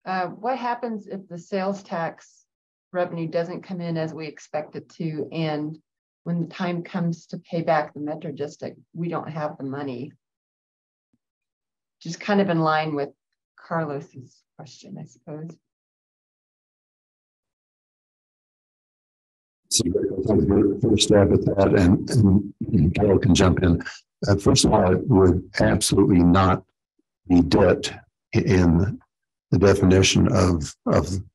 What happens if the sales tax revenue doesn't come in as we expect it to, and when the time comes to pay back the Metro District, we don't have the money? Just kind of in line with Carlos's question, I suppose. So first stab at that, and Carol can jump in. First of all, it would absolutely not be debt in the definition of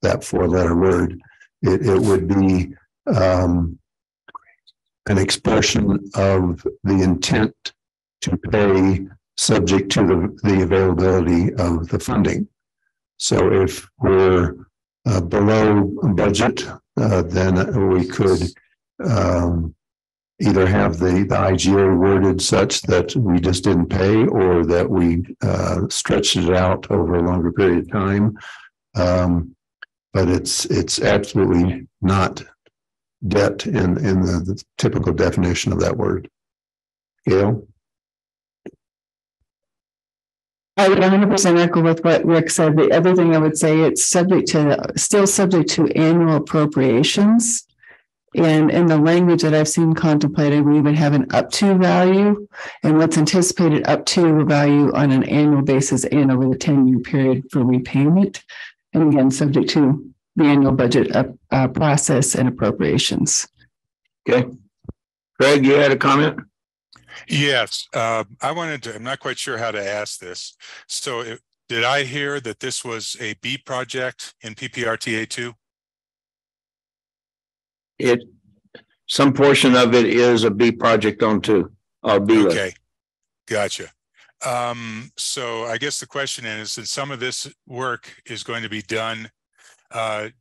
that four-letter word. It would be an expression of the intent to pay subject to the availability of the funding. So if we're below budget, then we could either have the IGA worded such that we just didn't pay, or that we stretched it out over a longer period of time. But it's absolutely not debt in the typical definition of that word. Gail? I would 100% echo with what Rick said. The other thing I would say, it's still subject to annual appropriations. And in the language that I've seen contemplated, we would have an up to value, and what's anticipated up to value on an annual basis and over the 10-year period for repayment. And again, subject to the annual budget process and appropriations. Okay. Greg, you had a comment? Yes, I'm not quite sure how to ask this. So did I hear that this was a B project in PPRTA 2? Some portion of it is a B project on 2 or B list. Okay, gotcha. So I guess the question is, since some of this work is going to be done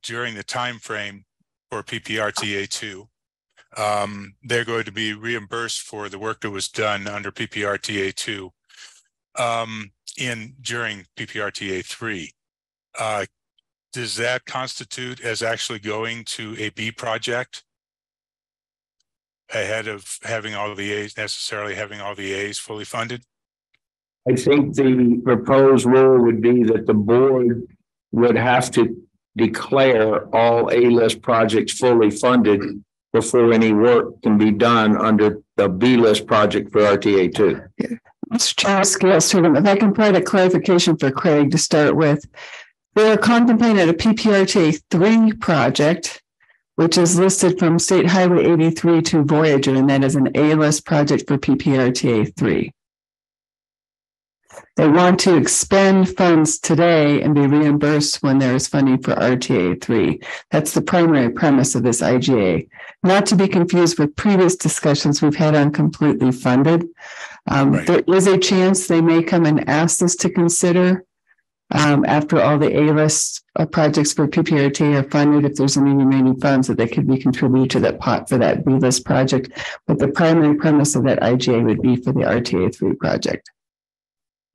during the time frame for PPRTA 2, they're going to be reimbursed for the work that was done under PPRTA 2 during PPRTA 3. Does that constitute as actually going to a B project ahead of having all the A's, necessarily having all the A's fully funded? I think the proposed rule would be that the board would have to declare all A-list projects fully funded before any work can be done under the B list project for RTA two. Mr. Chair, if I can provide a clarification for Craig to start with. They're contemplating a PPRTA 3 project, which is listed from State Highway 83 to Voyager, and that is an A-list project for PPRTA 3. They want to expend funds today and be reimbursed when there is funding for RTA 3. That's the primary premise of this IGA. Not to be confused with previous discussions we've had on completely funded. There is a chance they may come and ask us to consider after all the A-list projects for PPRTA are funded, if there's any remaining funds that they could be contributed to that pot for that B-list project. But the primary premise of that IGA would be for the RTA 3 project.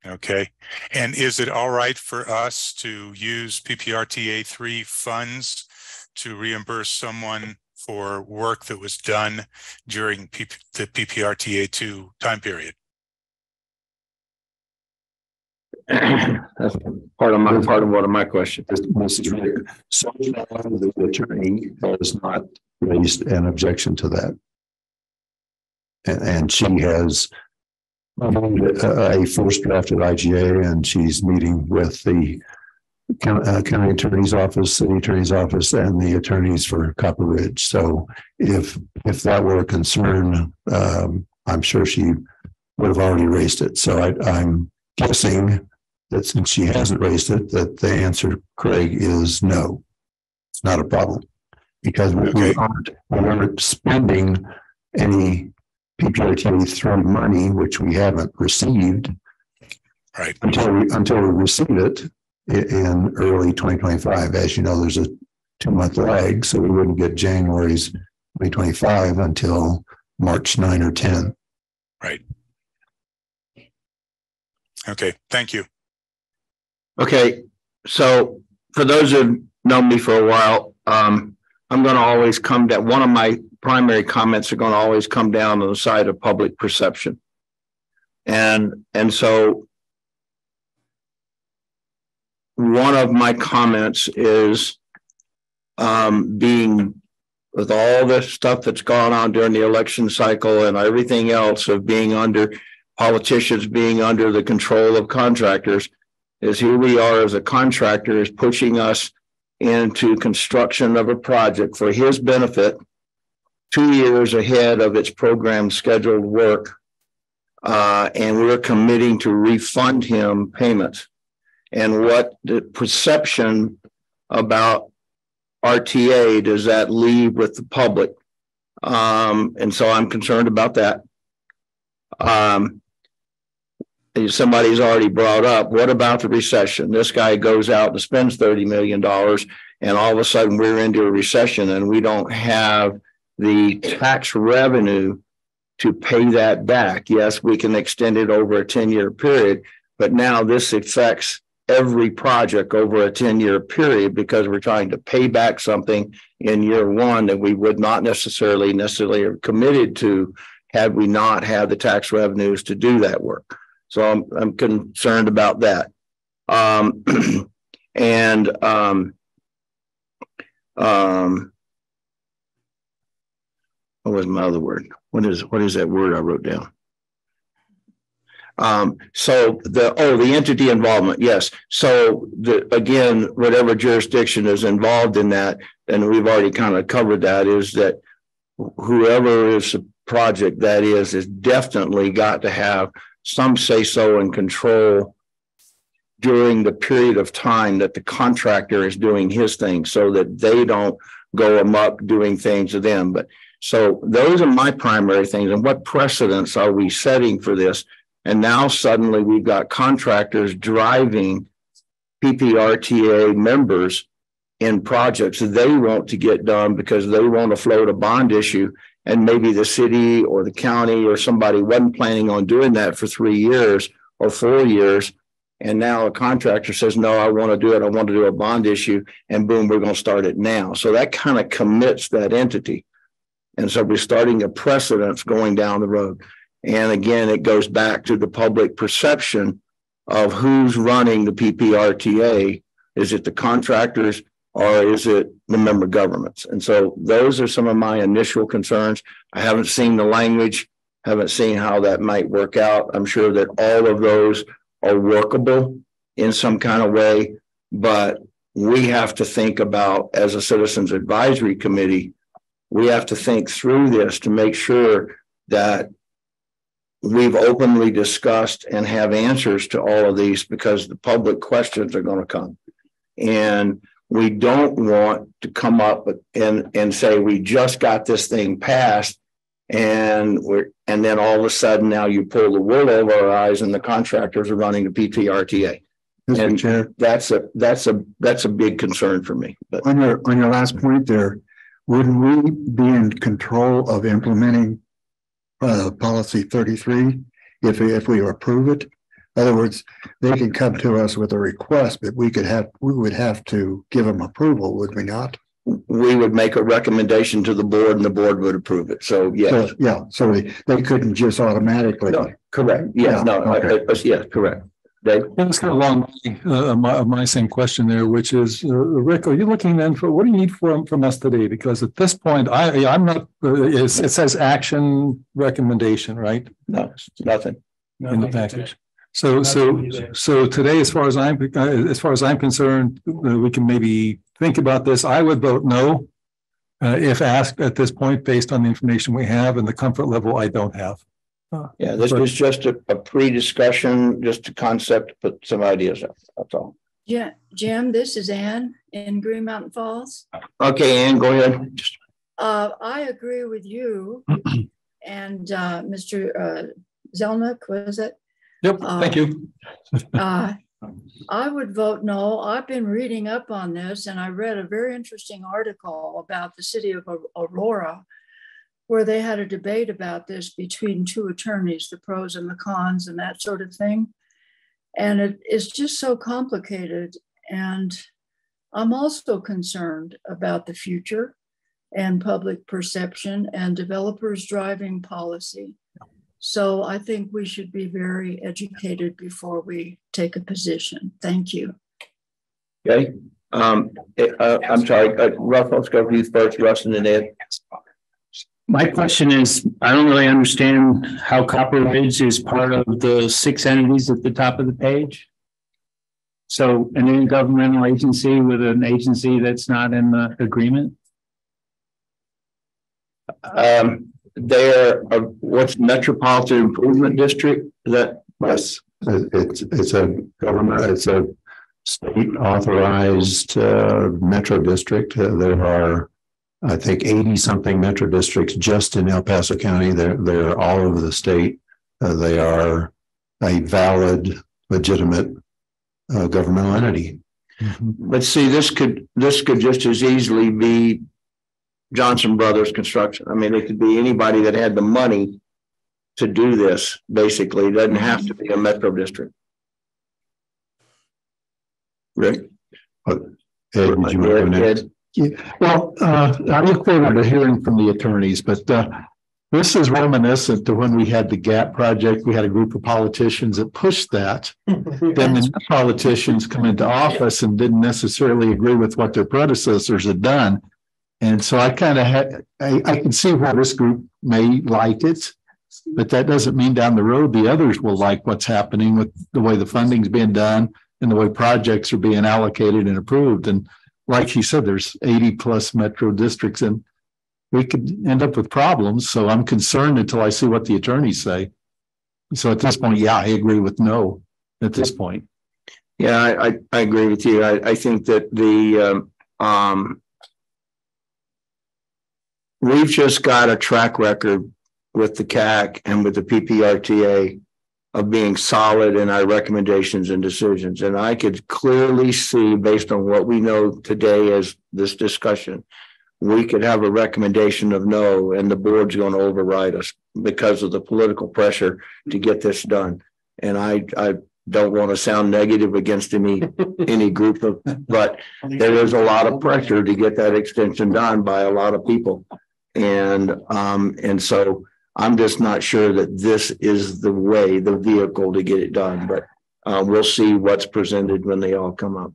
Okay. And is it all right for us to use PPRTA 3 funds to reimburse someone for work that was done during the PPRTA 2 time period? That's part of one of my questions. So the attorney has not raised an objection to that. And she has a first drafted IGA, and she's meeting with the county attorney's office, city attorney's office, and the attorneys for Copper Ridge. So if that were a concern, I'm sure she would have already raised it. So I'm guessing that since she hasn't raised it, that the answer, Craig, is no. It's not a problem because we aren't spending any PPRTA 3 money, which we haven't received, right, until we receive it in early 2025. As you know, there's a 2-month lag, so we wouldn't get January's 2025 until March 9 or 10. Right. Okay, thank you. Okay, so for those who've known me for a while, I'm going to always come down. One of my primary comments are going to always come down on the side of public perception. And so one of my comments is being with all the stuff that's gone on during the election cycle and everything else of being under politicians, being under the control of contractors, is here we are as a contractor is pushing us into construction of a project for his benefit 2 years ahead of its program scheduled work. And we're committing to refund him payments. And what the perception about RTA does that leave with the public? And so I'm concerned about that. Somebody's already brought up, what about the recession? This guy goes out and spends $30 million and all of a sudden we're into a recession and we don't have the tax revenue to pay that back. Yes, we can extend it over a 10-year period, but now this affects every project over a 10-year period because we're trying to pay back something in year one that we would not necessarily have committed to had we not had the tax revenues to do that work. So I'm concerned about that. What was my other word? What is that word I wrote down? So the entity involvement, yes. So again, whatever jurisdiction is involved in that, and we've already kind of covered that, is that whoever is the project that is definitely got to have some say so and control during the period of time that the contractor is doing his thing so that they don't go amok doing things to them. But so those are my primary things. And what precedents are we setting for this? And now suddenly we've got contractors driving PPRTA members in projects that they want to get done because they want to float a bond issue. And maybe the city or the county or somebody wasn't planning on doing that for 3 years or 4 years. And now a contractor says, no, I want to do it. I want to do a bond issue. And boom, we're going to start it now. So that kind of commits that entity. And so we're starting a precedence going down the road. And again, it goes back to the public perception of who's running the PPRTA. Is it the contractors or is it the member governments? And so those are some of my initial concerns. I haven't seen the language, haven't seen how that might work out. I'm sure that all of those are workable in some kind of way, but we have to think about, as a citizens advisory committee, we have to think through this to make sure that we've openly discussed and have answers to all of these, because the public questions are going to come. And we don't want to come up and say, we just got this thing passed, and then all of a sudden now you pull the wool over our eyes and the contractors are running the PPRTA. Mr. Chair, that's a big concern for me. But on your last point there, wouldn't we be in control of implementing policy 33 if we approve it? In other words, they can come to us with a request, but we would have to give them approval, would we not? We would make a recommendation to the board and the board would approve it. So yes. So they couldn't just automatically. No, correct. Yeah, no, okay. Yeah, correct. It's kind of along my same question there, which is, Rick, are you looking then for, what do you need from us today? Because at this point, I'm not, it says action recommendation, right? No, nothing in the package. So today, as far as I'm concerned, we can maybe think about this. I would vote no if asked at this point, based on the information we have and the comfort level I don't have. Yeah, this was just a pre-discussion, just a concept to put some ideas up. That's all. Yeah, Jim, this is Ann in Green Mountain Falls. Okay, Ann, go ahead. I agree with you and Mr. Zelnick, was it? Yep, thank you. I would vote no. I've been reading up on this, and I read a very interesting article about the city of Aurora, where they had a debate about this between two attorneys, the pros and the cons and that sort of thing. And it is just so complicated. And I'm also concerned about the future and public perception and developers driving policy. So I think we should be very educated before we take a position. Thank you. Okay. I'm sorry, Russ, let's go for you first, Russ, and then Ed. My question is, I don't really understand how Copper Ridge is part of the 6 entities at the top of the page. So an intergovernmental agency with an agency that's not in the agreement? They're what's Metropolitan Improvement District? Yes, it's a government, it's a state authorized metro district. There are, I think, 80 something metro districts just in El Paso County. They're all over the state. They are a valid, legitimate governmental entity. But see, this could just as easily be Johnson Brothers Construction. I mean, it could be anybody that had the money to do this. Basically, it doesn't have to be a metro district. Rick? Did you want to go next? Well, I look forward to hearing from the attorneys, but this is reminiscent to when we had the GAP project. We had a group of politicians that pushed that. Then the politicians come into office and didn't necessarily agree with what their predecessors had done. And so I kind of I can see why this group may like it, but that doesn't mean down the road the others will like what's happening with the way the funding's being done and the way projects are being allocated and approved. And like he said, there's 80 plus metro districts and we could end up with problems. So I'm concerned until I see what the attorneys say. So at this point, yeah, I agree with no at this point. Yeah, I agree with you. I think that we've just got a track record with the CAC and with the PPRTA of being solid in our recommendations and decisions. And I could clearly see, based on what we know today as this discussion, we could have a recommendation of no, and the board's going to override us because of the political pressure to get this done. And I don't want to sound negative against any group of, but there is a lot of pressure to get that extension done by a lot of people. And so I'm just not sure that this is the way, the vehicle to get it done, but we'll see what's presented when they all come up.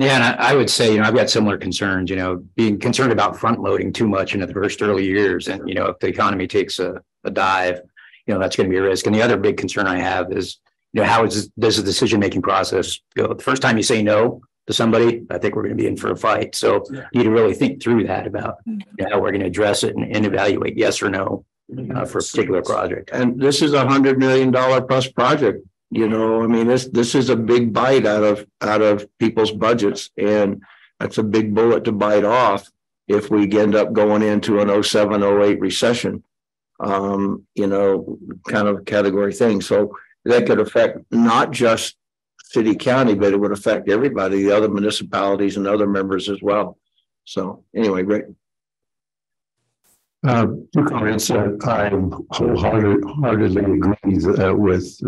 Yeah, and I would say, I've got similar concerns, being concerned about front loading too much into the first early years. And, if the economy takes a dive, that's going to be a risk. And the other big concern I have is, how does the decision-making process go? The first time you say no to somebody, I think we're going to be in for a fight. So you need to really think through that about how we're going to address it and evaluate yes or no for a particular project. And this is $100 million plus project. This is a big bite out of people's budgets, and that's a big bullet to bite off if we end up going into an 07-08 recession, kind of category thing. So that could affect not just city, county, but it would affect everybody, the other municipalities and other members as well. So anyway, great. Two comments. I wholeheartedly agree with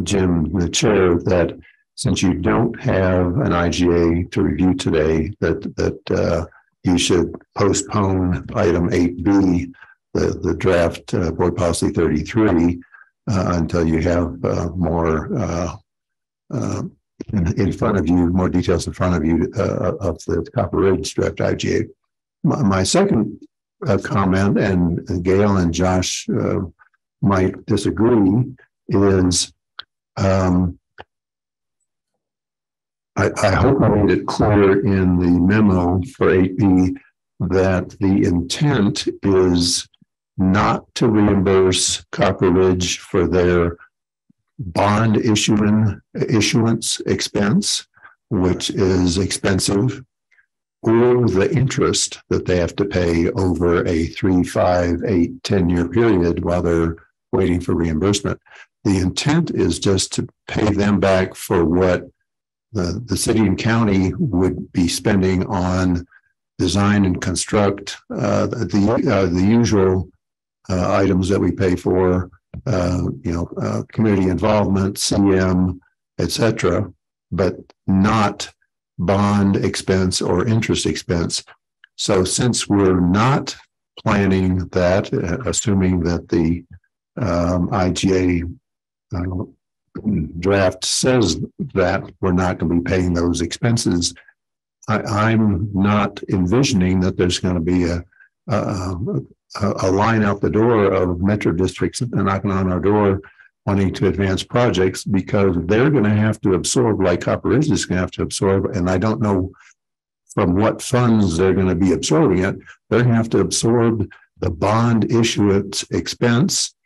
Jim, the chair, that since you don't have an IGA to review today, that you should postpone item 8B, the draft board policy 33, until you have more in front of you, more details in front of you of the Copper Ridge draft IGA. My second comment, and Gail and Josh might disagree, is I hope I made it clear in the memo for 8B that the intent is not to reimburse Copper Ridge for their bond issuance expense, which is expensive, or the interest that they have to pay over a 3, 5, 8, 10-year period while they're waiting for reimbursement. The intent is just to pay them back for what the city and county would be spending on design and construct, the usual items that we pay for, community involvement, CM, etc., but not bond expense or interest expense. So since we're not planning that, assuming that the IGA draft says that we're not going to be paying those expenses, I'm not envisioning that there's going to be a line out the door of metro districts knocking on our door wanting to advance projects, because they're going to have to absorb, like Copper Ridge is going to have to absorb, and I don't know from what funds they're going to be absorbing it. They're going to have to absorb the bond issuance expense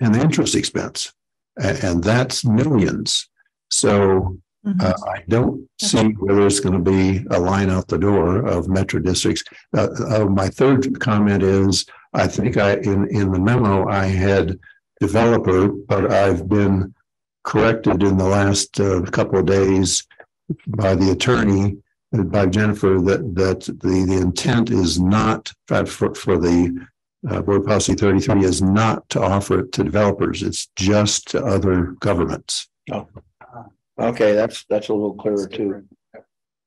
and the interest expense, and that's millions. So I don't see where there's going to be a line out the door of metro districts. My third comment is, I think in the memo I had developer, but I've been corrected in the last couple of days by the attorney, by Jennifer, that the intent is not for the board policy 33 is not to offer it to developers. It's just to other governments. Oh, okay, that's a little clearer too.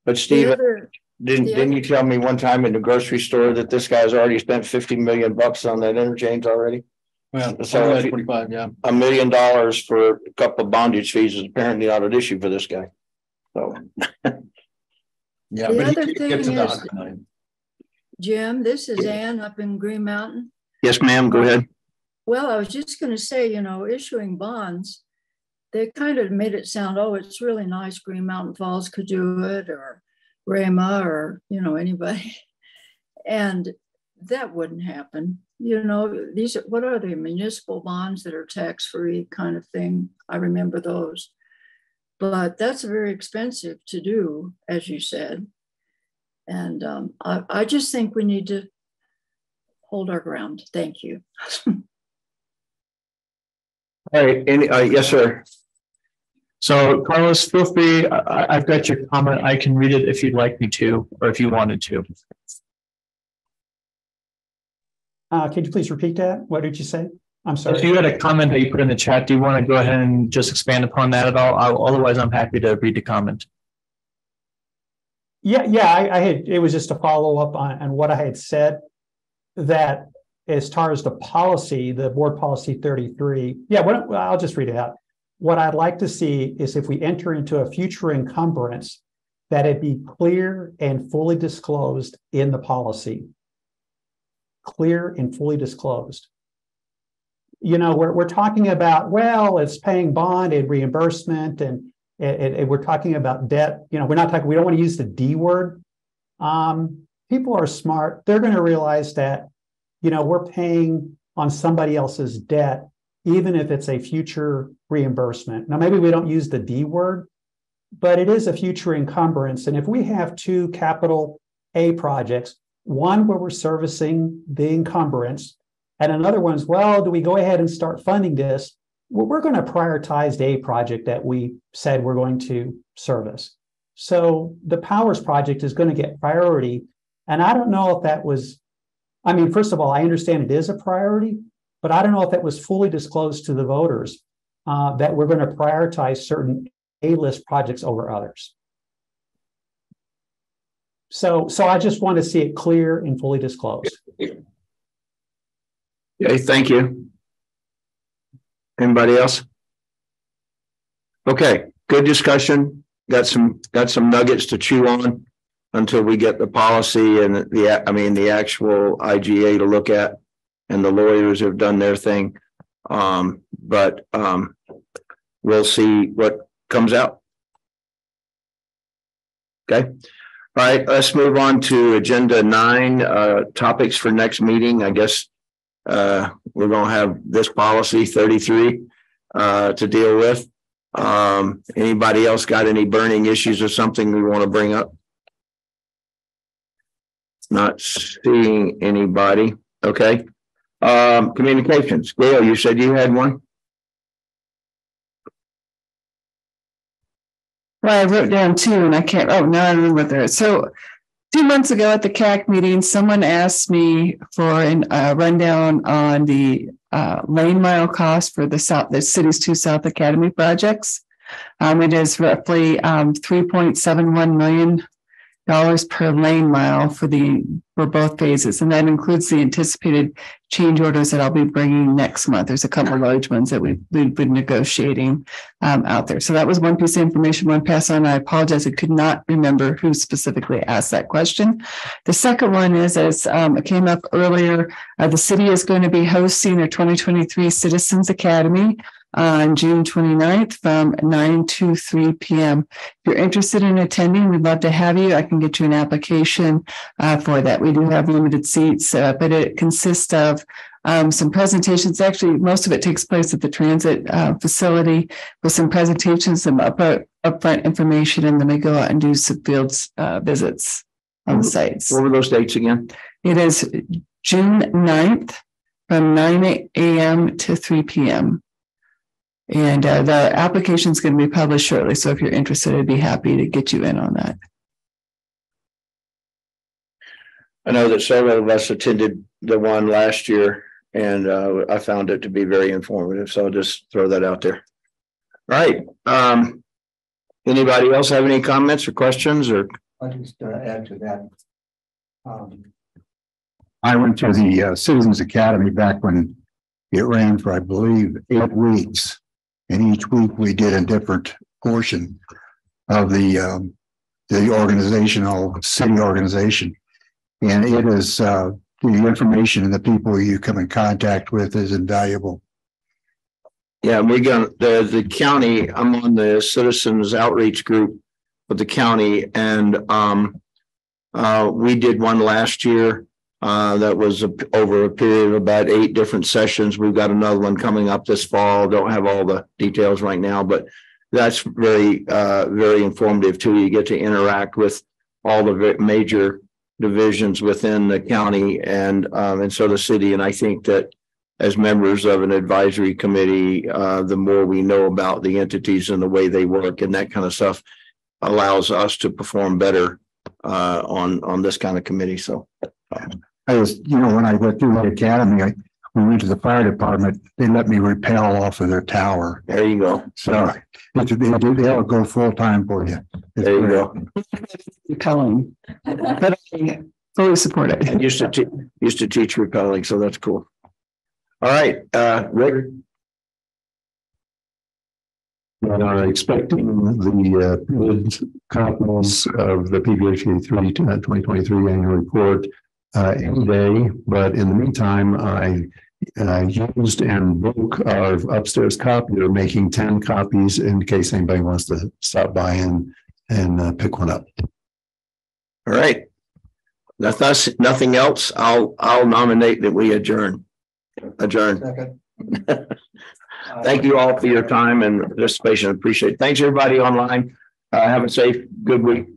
But Steve, didn't you tell me one time in the grocery store that this guy's already spent $50 million on that interchange already? Well, so 25, yeah. $1 million for a couple of bondage fees is apparently not an issue for this guy. So yeah, the but other he thing gets is, about $100 million. Jim, this is Ann up in Green Mountain. Yes, ma'am. Go ahead. Well, I was just going to say, issuing bonds, they kind of made it sound, oh, it's really nice. Green Mountain Falls could do it, or Rama, or, anybody. And that wouldn't happen. These are, what are they? Municipal bonds that are tax-free kind of thing. I remember those. But that's very expensive to do, as you said. And I just think we need to hold our ground. Thank you. All right. Yes, sir. So Carlos, feel free. I've got your comment. I can read it if you'd like me to, or if you wanted to. Could you please repeat that? What did you say? I'm sorry. If you had a comment that you put in the chat, do you want to go ahead and just expand upon that at all? Otherwise, I'm happy to read the comment. Yeah, I had, it was just a follow up on what I had said, that as far as the policy, the board policy 33, I'll just read it out. What I'd like to see is if we enter into a future encumbrance, that it be clear and fully disclosed in the policy. Clear and fully disclosed. You know, we're talking about, well, it's paying bond and reimbursement, and we're talking about debt. You know, we don't want to use the D word. People are smart. They're going to realize that, you know, we're paying on somebody else's debt, even if it's a future reimbursement. Now, maybe we don't use the D word, but it is a future encumbrance. And if we have two capital A projects, one where we're servicing the encumbrance, and another one's, well, do we go ahead and start funding this? Well, we're going to prioritize the A project that we said we're going to service. So the Powers project is going to get priority. And I don't know if that was, I mean, first of all, I understand it is a priority, but I don't know if that was fully disclosed to the voters that we're going to prioritize certain A-list projects over others. So I just want to see it clear and fully disclosed. Okay, thank you. Anybody else? Okay, good discussion. Got some nuggets to chew on until we get the policy and the actual IGA to look at, and the lawyers have done their thing. But we'll see what comes out. Okay. All right, let's move on to agenda 9, topics for next meeting. I guess we're going to have this policy 33 to deal with. Anybody else got any burning issues or something we want to bring up? Not seeing anybody. Okay. Communications. Gail, you said you had one? Well, I wrote down 2 and I can't, oh, now I remember what there is. So 2 months ago at the CAC meeting, someone asked me for a rundown on the lane mile cost for the city's 2 South Academy projects. It is roughly $3.71 million per lane mile for both phases, and that includes the anticipated change orders that I'll be bringing next month. There's a couple of large ones that we've been negotiating out there. So that was one piece of information, one pass on. I apologize, I could not remember who specifically asked that question. The second one is, as it came up earlier, the city is going to be hosting their 2023 Citizens Academy on June 29th from 9 to 3 p.m. If you're interested in attending, we'd love to have you. I can get you an application for that. We do have limited seats, but it consists of some presentations. Actually, most of it takes place at the transit facility with some presentations, some upfront information, and then we go out and do some field visits on the sites. What were those dates again? It is June 9th from 9 a.m. to 3 p.m. And the application is going to be published shortly. So if you're interested, I'd be happy to get you in on that. I know that several of us attended the one last year, and I found it to be very informative. So I'll just throw that out there. All right. Anybody else have any comments or questions? Or I'll just add to that. I went to the Citizens Academy back when it ran for, I believe, 8 weeks. And each week we did a different portion of the organizational city organization. And it is the information and the people you come in contact with is invaluable. Yeah, we're going to the county. I'm on the citizens outreach group with the county, and we did one last year. That was over a period of about 8 different sessions. We've got another one coming up this fall. Don't have all the details right now, but that's very, very informative too. You get to interact with all the major divisions within the county and so the city. And I think that as members of an advisory committee, the more we know about the entities and the way they work and that kind of stuff allows us to perform better on this kind of committee. So. I was, when I went through the academy, we went to the fire department. They let me rappel off of their tower. There you go. So they'll go full time for you. There you go. Repelling, but I fully support it. I used to teach repelling, so that's cool. All right, Rick. We are expecting the copies of the PPRTA 2023 annual report any day, but in the meantime, I used and broke our upstairs copier, making 10 copies in case anybody wants to stop by and pick one up. All right. That's us. Nothing else. I'll nominate that we adjourn. Adjourn. Thank you all for your time and participation. Appreciate it. Thanks everybody online. Have a safe, good week.